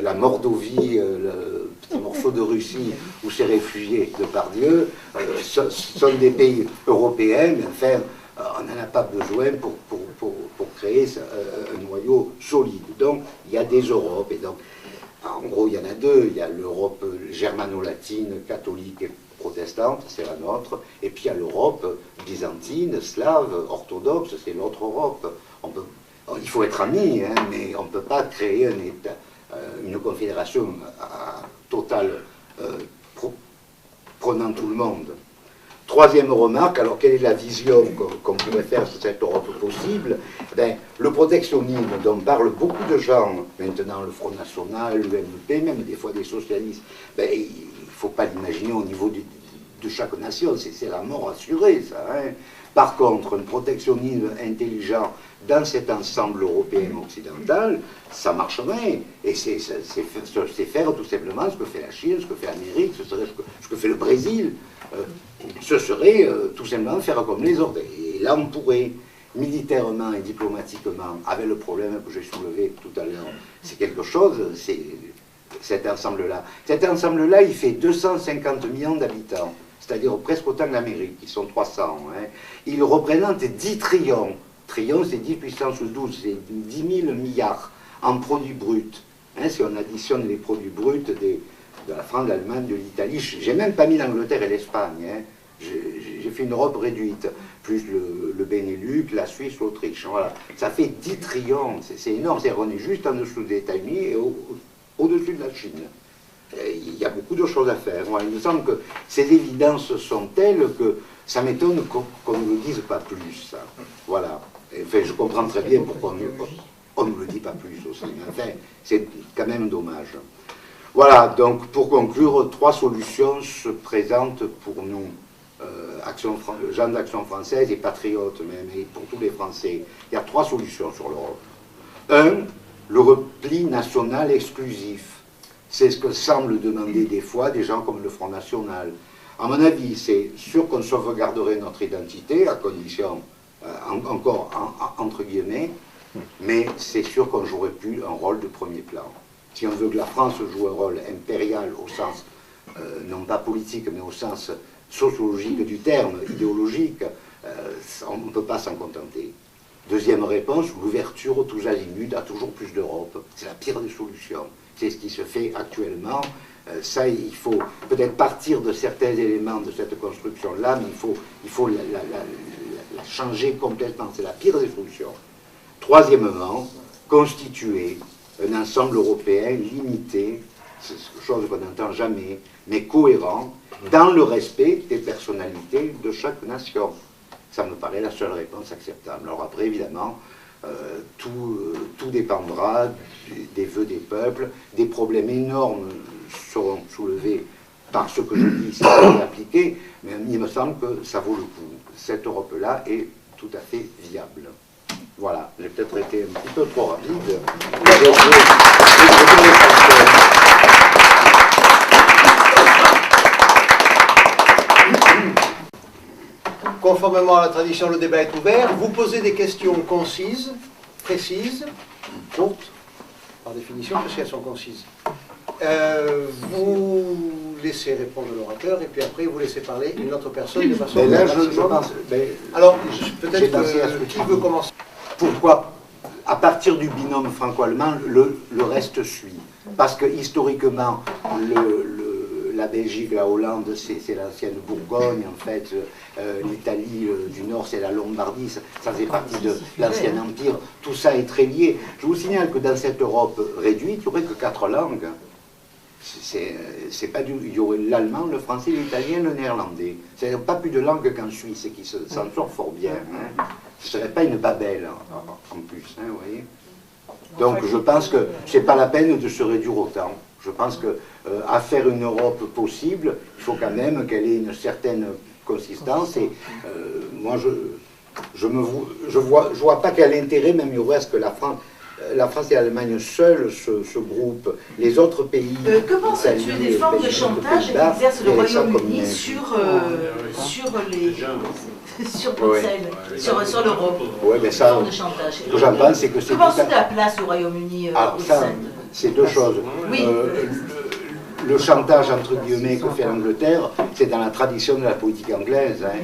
la Mordovie, le petit morceau de Russie où s'est réfugié Depardieu, sont des pays européens, mais enfin, on n'en a pas besoin pour créer un noyau solide. Donc, il y a des Europes, et donc, en gros, il y en a deux. Il y a l'Europe germano-latine, catholique et protestante, c'est la nôtre, et puis il y a l'Europe byzantine, slave, orthodoxe, c'est l'autre Europe. Il faut être amis, hein, mais on ne peut pas créer un État, une confédération totale prenant tout le monde. Troisième remarque, alors quelle est la vision qu'on pourrait faire sur cette Europe possible? Ben, le protectionnisme dont parlent beaucoup de gens, maintenant le Front National, l'UMP, même des fois des socialistes, ben, il ne faut pas l'imaginer au niveau de chaque nation, c'est la mort assurée ça. Hein. Par contre, un protectionnisme intelligent dans cet ensemble européen occidental, ça marcherait. Et c'est faire tout simplement ce que fait la Chine, ce que fait l'Amérique, ce que fait le Brésil. Ce serait tout simplement faire comme les autres. Et là, on pourrait, militairement et diplomatiquement, avec le problème que j'ai soulevé tout à l'heure, c'est quelque chose, c'est cet ensemble-là. Cet ensemble-là, il fait 250 millions d'habitants, c'est-à-dire presque autant que l'Amérique, ils sont 300. Hein. Il représente 10 trillions. Trillion, c'est 10 puissance 12, c'est 10 000 milliards en produits bruts. Hein, si on additionne les produits bruts de la France, de l'Allemagne, de l'Italie, j'ai même pas mis l'Angleterre et l'Espagne. Hein. J'ai fait une Europe réduite, plus le Benelux, la Suisse, l'Autriche. Voilà. Ça fait 10 trillions, c'est énorme. On est juste en dessous des États-Unis et au-dessus de la Chine. Il y a beaucoup de choses à faire. Voilà, il me semble que ces évidences sont telles que ça m'étonne qu'on ne le dise pas plus. Ça. Voilà. Enfin, je comprends très bien pourquoi on ne le dit pas plus aussi. Mais enfin, c'est quand même dommage. Voilà, donc pour conclure, 3 solutions se présentent pour nous, gens d'Action française et patriotes même, et pour tous les Français. Il y a 3 solutions sur l'Europe. 1, le repli national exclusif. C'est ce que semblent demander des fois des gens comme le Front National. À mon avis, c'est sûr qu'on sauvegarderait notre identité, à condition, encore entre guillemets, mais c'est sûr qu'on jouerait plus un rôle de premier plan. Si on veut que la France joue un rôle impérial au sens, non pas politique, mais au sens sociologique du terme, idéologique, on ne peut pas s'en contenter. Deuxième réponse, l'ouverture tous azimuts à toujours plus d'Europe. C'est la pire des solutions. C'est ce qui se fait actuellement. Ça, il faut peut-être partir de certains éléments de cette construction-là, mais il faut la changer complètement. C'est la pire des solutions. Troisièmement, constituer un ensemble européen limité, c'est quelque chose qu'on n'entend jamais, mais cohérent, dans le respect des personnalités de chaque nation. Ça me paraît la seule réponse acceptable. Alors après, évidemment, tout dépendra des vœux des peuples, des problèmes énormes seront soulevés par ce que je dis, si c'est appliqué, mais il me semble que ça vaut le coup. Cette Europe-là est tout à fait viable. Voilà, j'ai peut-être été un petit peu trop rapide. Conformément à la tradition, le débat est ouvert. Vous posez des questions concises, précises, courtes, par définition, parce qu'elles sont concises. Vous laissez répondre l'orateur, et puis après, vous laissez parler une autre personne de façon... Mais là, je pense... Alors, peut-être qui veut commencer? Pourquoi, à partir du binôme franco-allemand, le reste suit? Parce que historiquement, la Belgique, la Hollande, c'est l'ancienne Bourgogne, en fait. L'Italie du Nord, c'est la Lombardie, ça faisait partie de l'ancien empire. Tout ça est très lié. Je vous signale que dans cette Europe réduite, il n'y aurait que 4 langues. C'est pas il y aurait l'allemand, le français, l'italien, le néerlandais. C'est pas plus de langues qu'en Suisse, et qui s'en sort fort bien. Hein. Ce ne serait pas une Babel, en plus, hein, vous voyez. Donc je pense que c'est pas la peine de se réduire autant. Je pense que à faire une Europe possible, il faut quand même qu'elle ait une certaine consistance. Et moi, je vois pas quel intérêt même il y aurait à ce que la France et l'Allemagne seules se groupent. Les autres pays... que penses-tu des formes de chantage qu'exerce le Royaume-Uni sur Bruxelles, sur l'Europe? Oui, mais ça, de chantage. Ce que j'en pense, c'est que c'est... Que penses-tu de la place du Royaume-Uni au sein? C'est deux choses. Oui. Le chantage, entre guillemets, que fait l'Angleterre, c'est dans la tradition de la politique anglaise. Hein.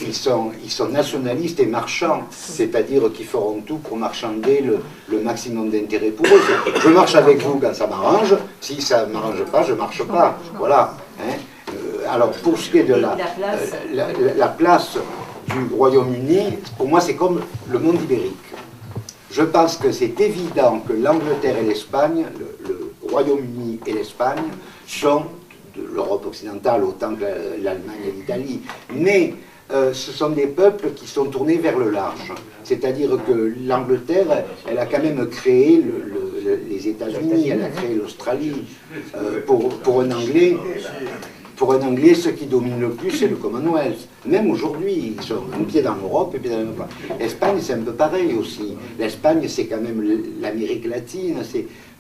Ils sont nationalistes et marchands, c'est-à-dire qu'ils feront tout pour marchander le maximum d'intérêt pour eux. Je marche avec vous quand ça m'arrange, si ça ne m'arrange pas, je ne marche pas. Voilà. Hein. Alors, pour ce qui est de la place du Royaume-Uni, pour moi, c'est comme le monde ibérique. Je pense que c'est évident que l'Angleterre et l'Espagne, le Royaume-Uni et l'Espagne, sont de l'Europe occidentale autant que l'Allemagne et l'Italie. Mais ce sont des peuples qui sont tournés vers le large. C'est-à-dire que l'Angleterre, elle a quand même créé les États-Unis, elle a créé l'Australie. Pour un Anglais, ce qui domine le plus, c'est le Commonwealth. Même aujourd'hui, ils sont un pied dans l'Europe et puis dans l'Europe. L'Espagne, c'est un peu pareil aussi. L'Espagne, c'est quand même l'Amérique latine.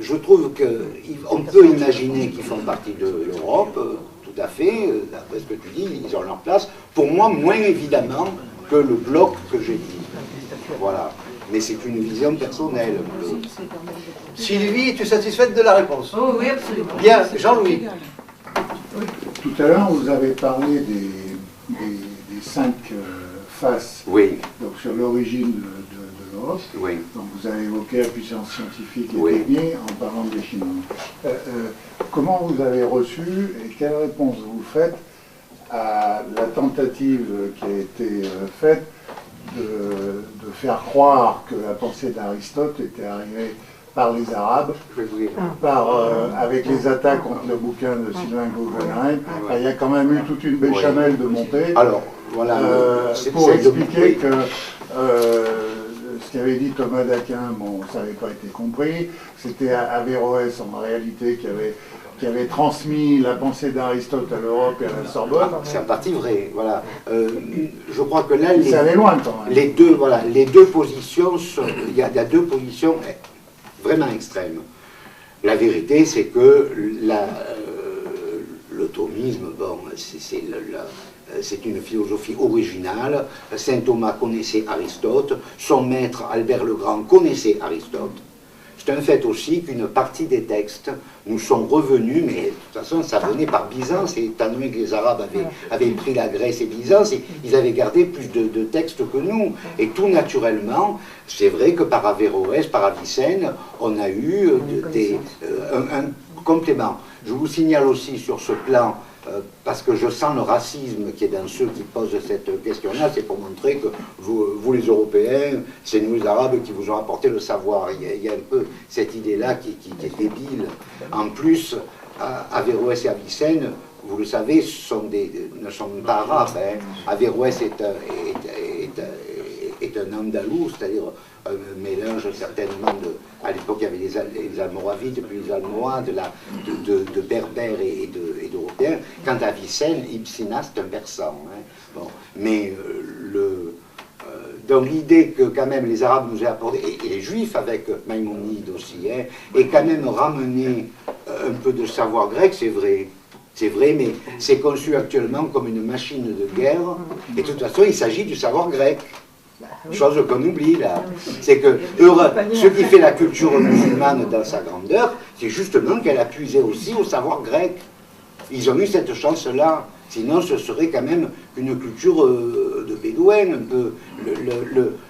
Je trouve qu'on peut imaginer qu'ils font partie de l'Europe, tout à fait. D'après ce que tu dis, ils ont leur place. Pour moi, moins évidemment que le bloc que j'ai dit. Voilà. Mais c'est une vision personnelle. Sylvie, es-tu satisfaite de la réponse? Oh, oui, absolument. Bien, Jean-Louis. Tout à l'heure, vous avez parlé des 5 faces, oui. Donc sur l'origine de l'Europe. Oui. Donc vous avez évoqué la puissance scientifique et oui. technique en parlant des Chinois. Comment vous avez reçu et quelle réponse vous faites à la tentative qui a été faite de faire croire que la pensée d'Aristote était arrivée par les Arabes, avec les attaques contre le bouquin de Sylvain Guggenheim. Il y a quand même eu toute une béchamel de montée. Alors, voilà, pour expliquer que ce qu'avait dit Thomas d'Aquin, bon, ça n'avait pas été compris. C'était Averroès, en réalité, qui avait transmis la pensée d'Aristote à l'Europe et à la Sorbonne. C'est en partie vrai, voilà. Je crois que là, ça allait loin quand même. Les deux positions, il y a 2 positions vraiment extrême. La vérité, c'est que le thomisme, bon, c'est une philosophie originale. Saint Thomas connaissait Aristote, son maître Albert le Grand connaissait Aristote. C'est un fait aussi qu'une partie des textes nous sont revenus, mais de toute façon ça venait par Byzance, et étant donné que les Arabes avaient pris la Grèce et Byzance, ils avaient gardé plus de textes que nous. Et tout naturellement, c'est vrai que par Averroès, par Avicenne, on a eu un complément. Je vous signale aussi sur ce plan, parce que je sens le racisme qui est dans ceux qui posent cette question-là, c'est pour montrer que vous les Européens, c'est nous les Arabes qui vous ont apporté le savoir. Il y a un peu cette idée-là qui est débile. En plus, Averroès et Avicenne, vous le savez, ne sont pas arabes. Hein. Averroès est un andalou, c'est-à-dire un mélange certainement à l'époque il y avait les Almoravides, puis les Almohades, de Berbères et d'Européens. Quant à Avicenne, Ibn c'est un persan. Hein. Bon. Mais donc l'idée que quand même les Arabes nous aient apporté, et les Juifs avec Maïmonide aussi, hein, et quand même ramener un peu de savoir grec, c'est vrai. C'est vrai, mais c'est conçu actuellement comme une machine de guerre, et de toute façon il s'agit du savoir grec. Chose qu'on oublie là. C'est que ce qui fait la culture musulmane dans sa grandeur, c'est justement qu'elle a puisé aussi au savoir grec. Ils ont eu cette chance-là. Sinon, ce serait quand même une culture de bédouins. Un peu.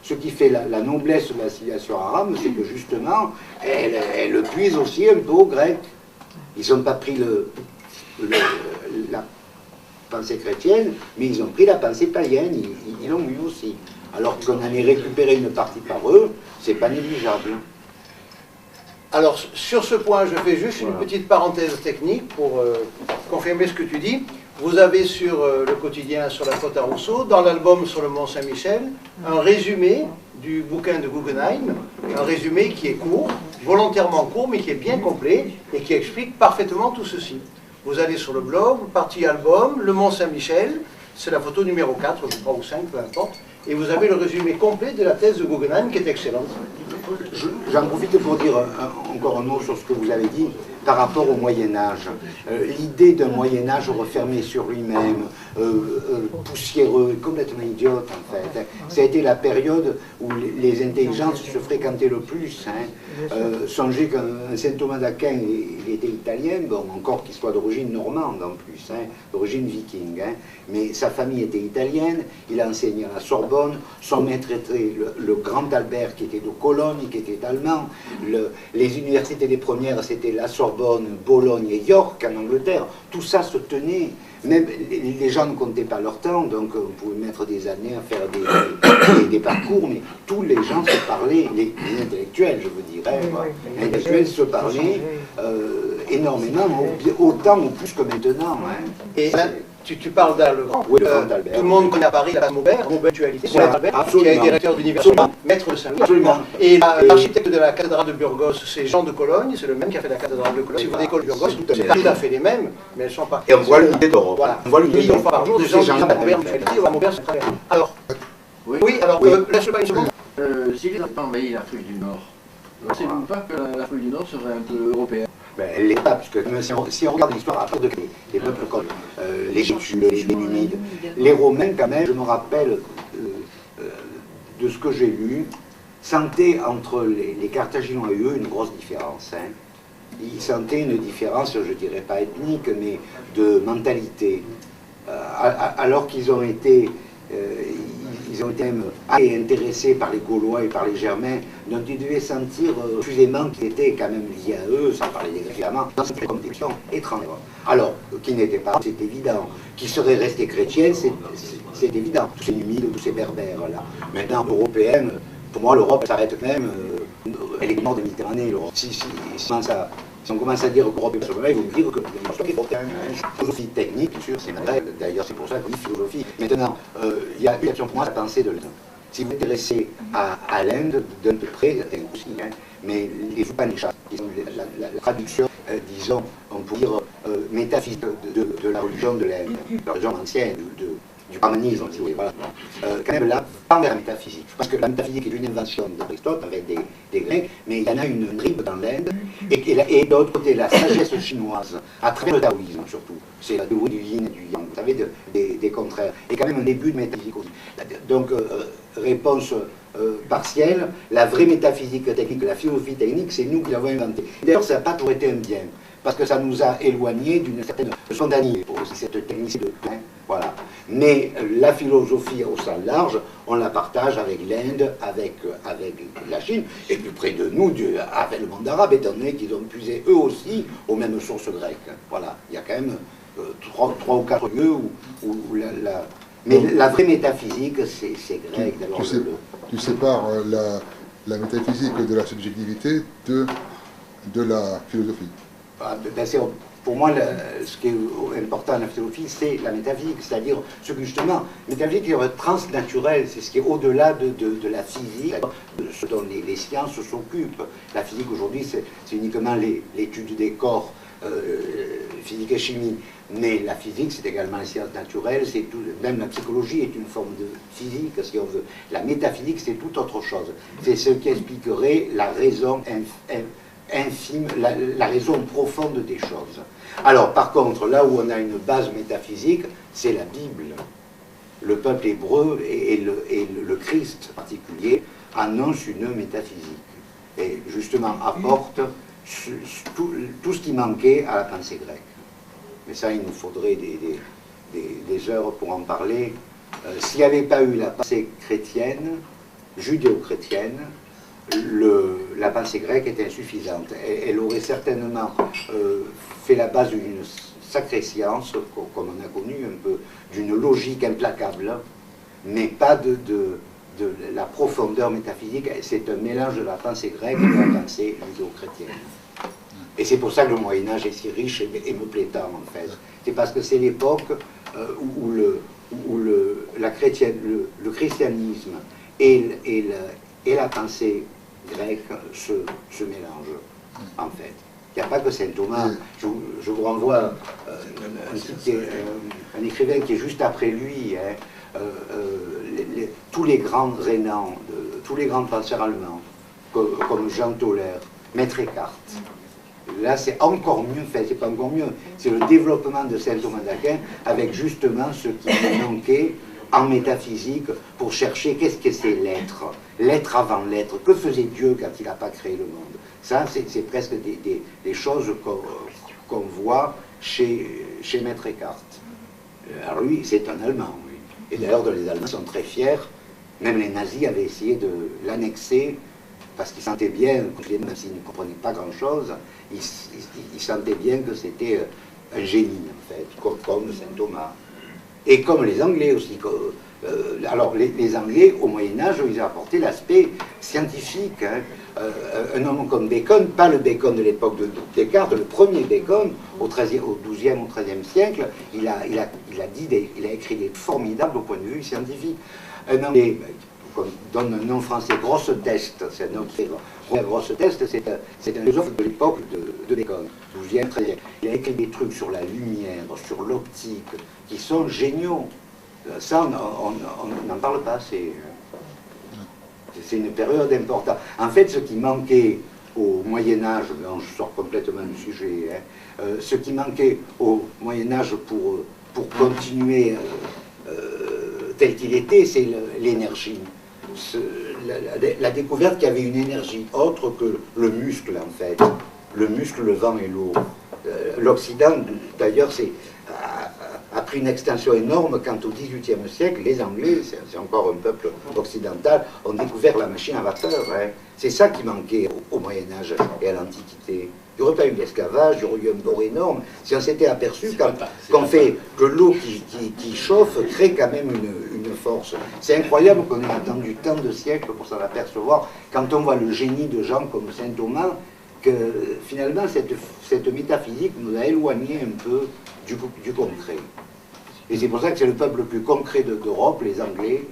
Ce qui fait la noblesse de la civilisation arabe, c'est que justement, elle puise aussi un peu au grec. Ils n'ont pas pris la pensée chrétienne, mais ils ont pris la pensée païenne. Ils l'ont eu aussi. Alors qu'on allait récupérer une partie par eux, c'est pas négligeable. Alors, sur ce point, je fais juste une petite parenthèse technique pour confirmer ce que tu dis. Vous avez sur le quotidien sur la Côte à Rousseau, dans l'album sur le Mont Saint-Michel, un résumé du bouquin de Guggenheim, un résumé qui est court, volontairement court, mais qui est bien complet et qui explique parfaitement tout ceci. Vous allez sur le blog, partie album, le Mont Saint-Michel, c'est la photo numéro 4, je crois, ou 5, peu importe, et vous avez le résumé complet de la thèse de Guggenheim qui est excellente. J'en profite pour dire encore un mot sur ce que vous avez dit par rapport au Moyen-Âge. L'idée d'un Moyen-Âge refermé sur lui-même, poussiéreux, complètement idiote en fait. Ça a été la période où les intelligences se fréquentaient le plus. Songez qu'un saint Thomas d'Aquin, il était italien, bon, encore qu'il soit d'origine normande en plus, d'origine viking. Mais sa famille était italienne, il a enseigné à la Sorbonne, son maître était le grand Albert qui était de Cologne, qui était allemand. Les universités des premières, c'était la Sorbonne, Bologne et York en Angleterre. Tout ça se tenait. Même les gens ne comptaient pas leur temps, donc on pouvait mettre des années à faire des parcours, mais tous les gens se parlaient, les intellectuels, je veux dire, les intellectuels se parlaient énormément, autant ou plus que maintenant. Et tu parles d'Albert le Grand. Oui, le Grand Albert. Tout le monde connaît à Paris la Maubert, Actualité, c'est Albert, qui a été directeur d'université, maître de Saint-Louis. Absolument. Et l'architecte de la cathédrale de Burgos, c'est Jean de Cologne, c'est le même qui a fait la cathédrale de Cologne. Si vous avez l'école de Burgos, c'est pas tout à fait les mêmes, mais elles sont pas. Et on voit l'unité d'Europe. Voilà. On voit l'unité Millions de d'Europe. fois par jour, des gens qui ont Maubert, c'est très bien. Alors, laisse-le pas une seconde. Si les Allemands envahissent l'Afrique du Nord, pensez-vous pas que l'Afrique du Nord serait un peu européenne? Ben, elle l'est pas, puisque si on regarde l'histoire à part de les peuples comme l'Égypte, les Numides, les Romains, quand même, je me rappelle de ce que j'ai lu, sentaient entre les Carthaginois et eux une grosse différence. Ils sentaient une différence, je dirais pas ethnique, mais de mentalité. Alors qu'ils ont été même intéressés par les Gaulois et par les Germains, dont ils devaient sentir fusément qu'ils étaient quand même liés à eux, sans parler des Grecs évidemment, dans cette compétition étrangère. Alors, qui n'étaient pas, c'est évident. Qui seraient restés chrétiens, c'est évident. Tous ces Numides, tous ces Berbères-là. Maintenant, européenne, pour moi, l'Europe s'arrête même, elle est morte de Méditerranée, l'Europe. Si on commence à dire qu'Europe est sur le ils vont me dire que l'histoire est européenne. Philosophie technique, bien sûr, c'est vrai. D'ailleurs, c'est pour ça que oui, philosophie. Maintenant, il y a une option pour moi, la pensée de l'Inde. Si vous vous intéressez à l'Inde, d'un peu près, aussi, mais les Upanishads, qui sont la traduction, disons, on pourrait dire, métaphysique de la religion de l'Inde, la religion ancienne, du brahmanisme, si vous voulez, voilà. Quand même là, pas vers la métaphysique. Parce que la métaphysique est une invention d'Aristote avec des Grecs, mais il y en a une tribe dans l'Inde, et de l'autre côté, la sagesse chinoise, à travers le taoïsme surtout, c'est la théorie du yin et du yang, vous savez, des contraires, et quand même un début de métaphysique aussi. Donc, réponse partielle, la vraie métaphysique technique, la philosophie technique, c'est nous qui l'avons inventée. D'ailleurs, ça n'a pas toujours été un bien, parce que ça nous a éloignés d'une certaine spontanéité, cette technicité de plein. Voilà. Mais la philosophie au sens large, on la partage avec l'Inde, avec la Chine, et plus près de nous, avec le monde arabe, étant donné qu'ils ont puisé eux aussi aux mêmes sources grecques. Voilà. Il y a quand même 3 ou 4 lieux où mais la vraie métaphysique, c'est grec. Tu sépares la métaphysique de la subjectivité de la philosophie. Pour moi, ce qui est important dans la philosophie, c'est la métaphysique, c'est-à-dire ce que justement, métaphysique est transnaturel, c'est ce qui est au-delà de la physique, de ce dont les sciences s'occupent. La physique aujourd'hui, c'est uniquement l'étude des corps, physique et chimie, mais la physique, c'est également les sciences naturelles, même la psychologie est une forme de physique, si on veut. La métaphysique, c'est tout autre chose. C'est ce qui expliquerait la raison infime, la raison profonde des choses. Alors, par contre, là où on a une base métaphysique, c'est la Bible. le peuple hébreu et le Christ en particulier annoncent une métaphysique. Et justement apporte tout ce qui manquait à la pensée grecque. Mais ça, il nous faudrait des heures pour en parler. S'il n'y avait pas eu la pensée chrétienne, judéo-chrétienne, la pensée grecque est insuffisante. Elle aurait certainement fait la base d'une sacrée science, comme on a connu un peu, d'une logique implacable, mais pas de la profondeur métaphysique. C'est un mélange de la pensée grecque et de la pensée judéo-chrétienne. Et c'est pour ça que le Moyen-Âge est si riche et me plaît tant, en fait. C'est parce que c'est l'époque où le christianisme et la pensée grecque se mélangent, en fait. Il n'y a pas que saint Thomas. Je vous renvoie un écrivain qui est juste après lui, hein, tous les grands rénants, tous les grands penseurs allemands, comme Jean Tauler, Maître Eckhart. Là, c'est encore mieux fait, c'est pas encore mieux, c'est le développement de saint Thomas d'Aquin avec justement ce qui manquait en métaphysique pour chercher qu'est-ce que c'est l'être, l'être avant l'être, que faisait Dieu quand il n'a pas créé le monde. Ça, c'est presque des choses qu'on voit chez Maître Eckhart. Alors lui, c'est un Allemand, oui. Et d'ailleurs, les Allemands sont très fiers, même les nazis avaient essayé de l'annexer, parce qu'ils sentaient bien, même s'ils ne comprenaient pas grand-chose, ils sentaient bien que c'était un génie, en fait, comme saint Thomas. Et comme les Anglais aussi. Alors, les Anglais, au Moyen-Âge, ils ont apporté l'aspect scientifique. Hein. Un homme comme Bacon, pas le Bacon de l'époque de Descartes, le premier Bacon, au XIIe, au XIIIe siècle, il a écrit des formidables au point de vue scientifique. Un Anglais, qu'on donne un nom français, Grosseteste, c'est un nom qui est Grosseteste, c'est un philosophe de l'époque de Bacon, 12e, 13e. Il a écrit des trucs sur la lumière, sur l'optique, qui sont géniaux. Ça, on n'en parle pas, c'est une période importante. En fait, ce qui manquait au Moyen-Âge, je sors complètement du sujet, hein, ce qui manquait au Moyen-Âge pour continuer tel qu'il était, c'est l'énergie. La découverte qu'il y avait une énergie autre que le muscle, en fait. Le muscle, le vent et l'eau. L'Occident, d'ailleurs, a pris une extension énorme quand au XVIIIe siècle, les Anglais, c'est encore un peuple occidental, ont découvert la machine à vapeur. Hein. C'est ça qui manquait au Moyen-Âge et à l'Antiquité. Il n'y aurait pas eu l'esclavage, il y aurait eu un bord énorme. Si on s'était aperçu qu'on fait que l'eau qui chauffe crée quand même une force. C'est incroyable qu'on ait attendu tant de siècles pour s'en apercevoir quand on voit le génie de gens comme saint Thomas, que finalement cette métaphysique nous a éloignés un peu du concret. Et c'est pour ça que c'est le peuple le plus concret d'Europe, les Anglais.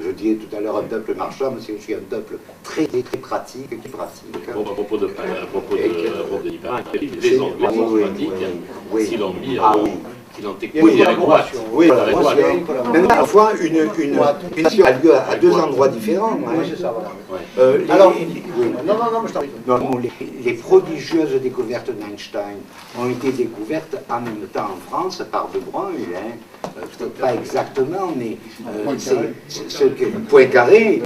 Je disais tout à l'heure un peuple marchand, mais c'est aussi un peuple très pratique, qui pratique. Bon, à propos de l'hyperactivité, les Anglais sont pratiques, s'ils l'ont mis qu'il en technique, oui, oui, même parfois une action a lieu à deux endroits différents. Oui, c'est ça, voilà. Alors, je t'en prie. Les prodigieuses découvertes d'Einstein ont été découvertes en même temps en France par De Broglie, peut-être pas exactement, mais c'est Poincaré,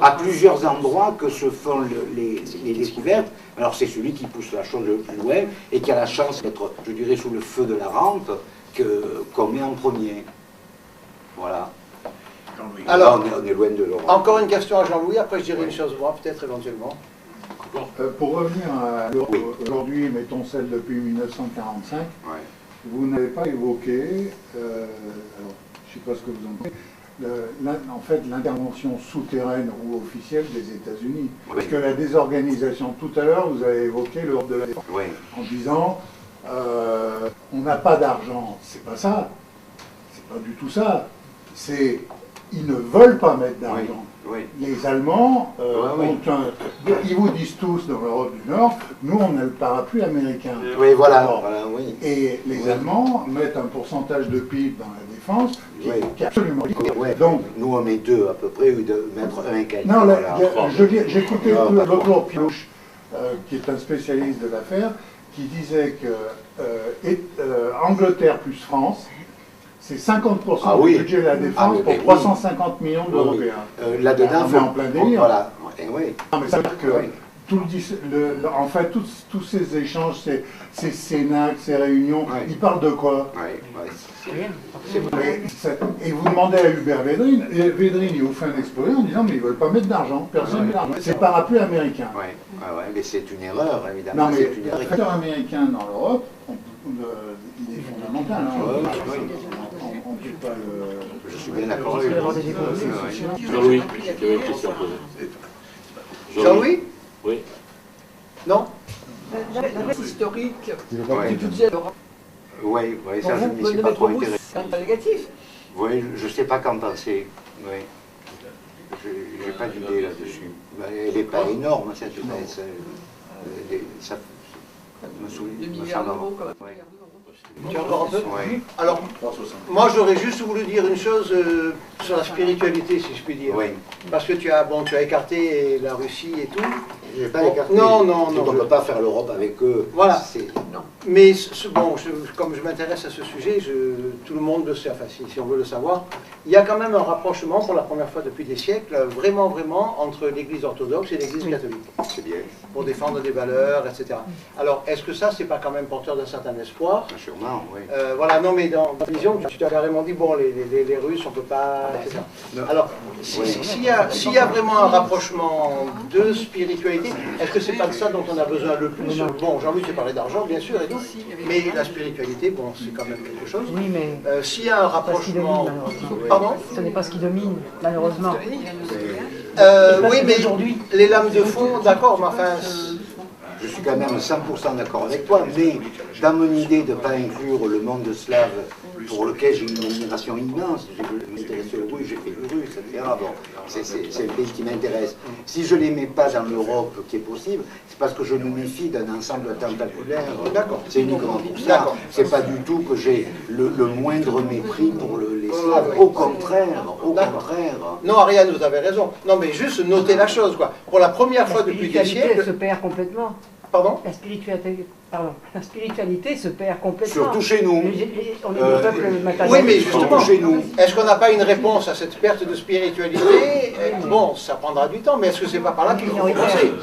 à plusieurs endroits que se font les découvertes. Alors c'est celui qui pousse la chose le plus loin et qui a la chance d'être, je dirais, sous le feu de la rampe qu'on met en premier. Voilà. Alors, on est loin de l'Europe. Encore une question à Jean-Louis, après je dirai une chose moi, peut-être éventuellement. Pour revenir à aujourd'hui, mettons celle depuis 1945, vous n'avez pas évoqué, alors, je ne sais pas ce que vous en pensez, en fait l'intervention souterraine ou officielle des États-Unis. Parce que la désorganisation, tout à l'heure, vous avez évoqué l'ordre de la défense, en disant on n'a pas d'argent. C'est pas ça. C'est pas du tout ça. C'est ils ne veulent pas mettre d'argent. Les Allemands, ils vous disent tous dans l'Europe du Nord, nous on a le parapluie américain. Oui, voilà. Et les Allemands mettent un pourcentage de PIB dans la défense qui est absolument ridicule. Donc, nous on met 2 à peu près, ou de mettre 1,4. Non, j'écoutais l'autre Pilouche, qui est un spécialiste de l'affaire, qui disait que Angleterre plus France c'est 50% Ah du oui. budget de la défense Ah, pour oui. 350 millions d'Européens. Là-dedans, On est en plein délire. Voilà. Et oui. Non, mais ça veut dire que Oui. en fait, tous ces échanges, ces cénacles, ces réunions, Ouais. ils parlent de quoi? Et vous demandez à Hubert Védrine, et Védrine, il vous fait un exposé en disant mais ils ne veulent pas mettre d'argent, personne ne met d'argent. C'est parapluie américain. Ouais, mais c'est une erreur, évidemment. Non mais C'est une le erreur. facteur américain dans l'Europe, il est fondamental. Hein. Ouais, oui. On ne peut pas le... Je suis bien d'accord avec vous. Jean-Louis, j'avais une question à poser. Jean-Louis? Oui. Non? La baisse historique Il veut pas Ouais. du budget de l'Europe, Oui, ça, je vous n'y suis de pas mettre trop au bout, intéressé. c'est un négatif. Oui, je ne sais pas qu'en penser. Oui. Je n'ai pas d'idée là-dessus. Elle n'est pas énorme, cette baisse. Ça me 2 souligne. milliards d'euros quand même. Ouais. Tu as encore un peu? Ouais. Alors, moi j'aurais juste voulu dire une chose sur la spiritualité, si je puis dire. Oui. Parce que tu as écarté la Russie et tout. Je n'ai pas Bon, écarté. non, On ne peut pas faire l'Europe avec eux. Voilà. C'est- Mais bon, comme je m'intéresse à ce sujet, tout le monde le sait, enfin si on veut le savoir, il y a quand même un rapprochement pour la première fois depuis des siècles, vraiment, entre l'Église orthodoxe et l'Église catholique, C'est bien. pour défendre des valeurs, etc. Alors, est-ce que ça, c'est pas quand même porteur d'un certain espoir? Sûrement, oui. Voilà, non, mais dans la vision, tu t'as carrément dit, bon, les Russes, on peut pas, etc. Non. Alors, s'il y a vraiment un rapprochement de spiritualité, est-ce que c'est pas de ça dont on a besoin le plus? Bon, Jean-Luc, tu parlais d'argent, bien sûr, et tout, mais la spiritualité, bon, c'est quand même quelque chose. Oui, mais S'il y a un pas ce qui domine, rapprochement... malheureusement. Pardon? Ce n'est pas ce qui domine, malheureusement. Oui, mais aujourd'hui. les lames de fond, d'accord, mais enfin... Je suis quand même 100% d'accord avec toi, mais dans mon idée de ne pas inclure le monde slave, pour lequel j'ai une admiration immense, je m'intéresse aux Russes, j'ai fait le russe, etc. Bon, c'est un pays qui m'intéresse. Si je ne les mets pas dans l'Europe qui est possible, c'est parce que je me méfie d'un ensemble tentaculaire. D'accord. C'est uniquement pour ça. D'accord. C'est pas du tout que j'ai le moindre mépris pour les Slaves. Au contraire, au contraire. Non, Ariane, vous avez raison. Non, mais juste noter la chose, quoi. Pour la première fois depuis des La spiritualité se siècles... perd complètement. Pardon? La spiritualité se perd complètement. Surtout chez nous. On est le peuple matériel. Oui, mais justement, Surtout chez nous. est-ce qu'on n'a pas une réponse à cette perte de spiritualité? Bon, ça prendra du temps, mais est-ce que c'est pas par là qu'il faut commencer?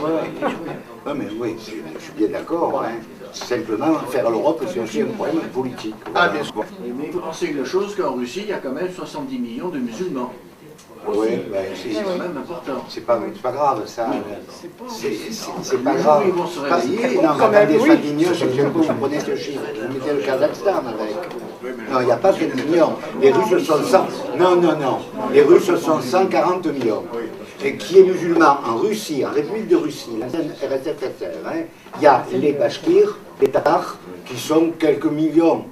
Non, mais oui, je suis bien d'accord. Hein. Simplement, faire l'Europe, c'est aussi un problème politique. Ah, bien sûr. Mais il faut penser une chose, qu'en Russie, il y a quand même 70 millions de musulmans. Oui, ben, C'est quand même important. c'est pas grave, ça. C'est pas grave. Ils vont se réveiller. Non, quand même, des 70 millions, je sais pas, vous prenez ce chiffre. Vous mettez le Kazakhstan avec. Non, il n'y a pas 70 millions. Les Russes sont 100. Non. Les Russes sont 140 millions. Et qui est musulman en Russie, en République de Russie, l'ancienne RSFSR, hein, il y a les Bashkirs, les Tatars, qui sont quelques millions.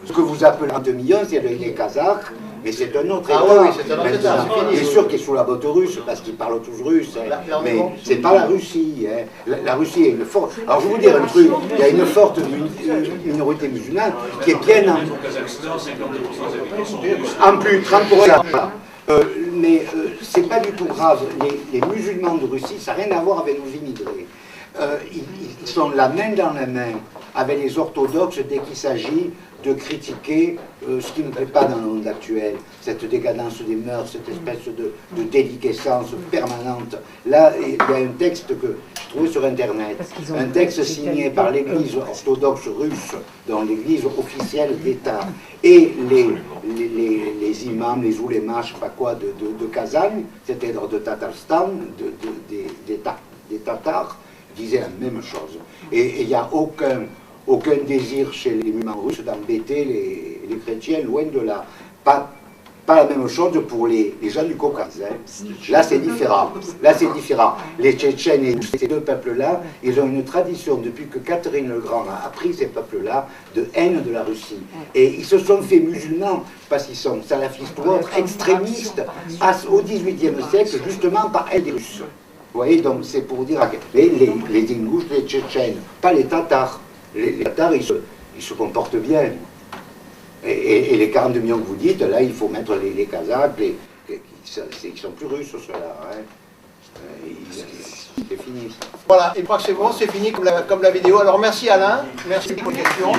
Ce que vous appelez 40 millions, c'est les Kazakhs, mais c'est un autre État. Ah oui, c'est un autre État, Maintenant, c'est fini. bien sûr qu'ils sont la botte russe, parce qu'ils parlent tous russe, hein, mais c'est pas la Russie. Hein. La Russie est une forte... Alors je vais vous dire un truc, il y a une forte minorité musulmane qui est bien en plus, 30%. Mais c'est pas du tout grave. Les musulmans de Russie, ça n'a rien à voir avec nos immigrés. Ils sont la main dans la main avec les orthodoxes dès qu'il s'agit de critiquer ce qui ne plaît pas dans le monde actuel, cette décadence des mœurs, cette espèce de déliquescence permanente. Là, il y a un texte que je trouvais sur Internet, un texte signé par l'Église orthodoxe russe, dans l'Église officielle d'État, et les imams, les oulémas, je ne sais pas quoi, de Kazan, c'est-à-dire de Tatarstan, des Tatars, disaient la même chose. Et il n'y a aucun désir chez les musulmans russes d'embêter les chrétiens, loin de là. Pas la même chose pour les gens du Caucase. Hein. Là, c'est différent. Les Tchétchènes et ces deux peuples-là, ils ont une tradition, depuis que Catherine le Grand a pris ces peuples-là, de haine de la Russie. Et ils se sont fait musulmans, parce qu'ils sont salafistes ou autres, extrémistes, au XVIIIe siècle, justement par haine des Russes. Vous voyez, donc c'est pour dire les Ingouches, les Tchétchènes, pas les Tatars. Les Tatars, ils se comportent bien. Et les 42 millions que vous dites, là, il faut mettre les Kazakhs, ils sont plus russes, ceux-là. Hein. C'est fini. Voilà, et je crois que c'est bon, c'est fini comme la vidéo. Alors merci Alain, merci pour les questions.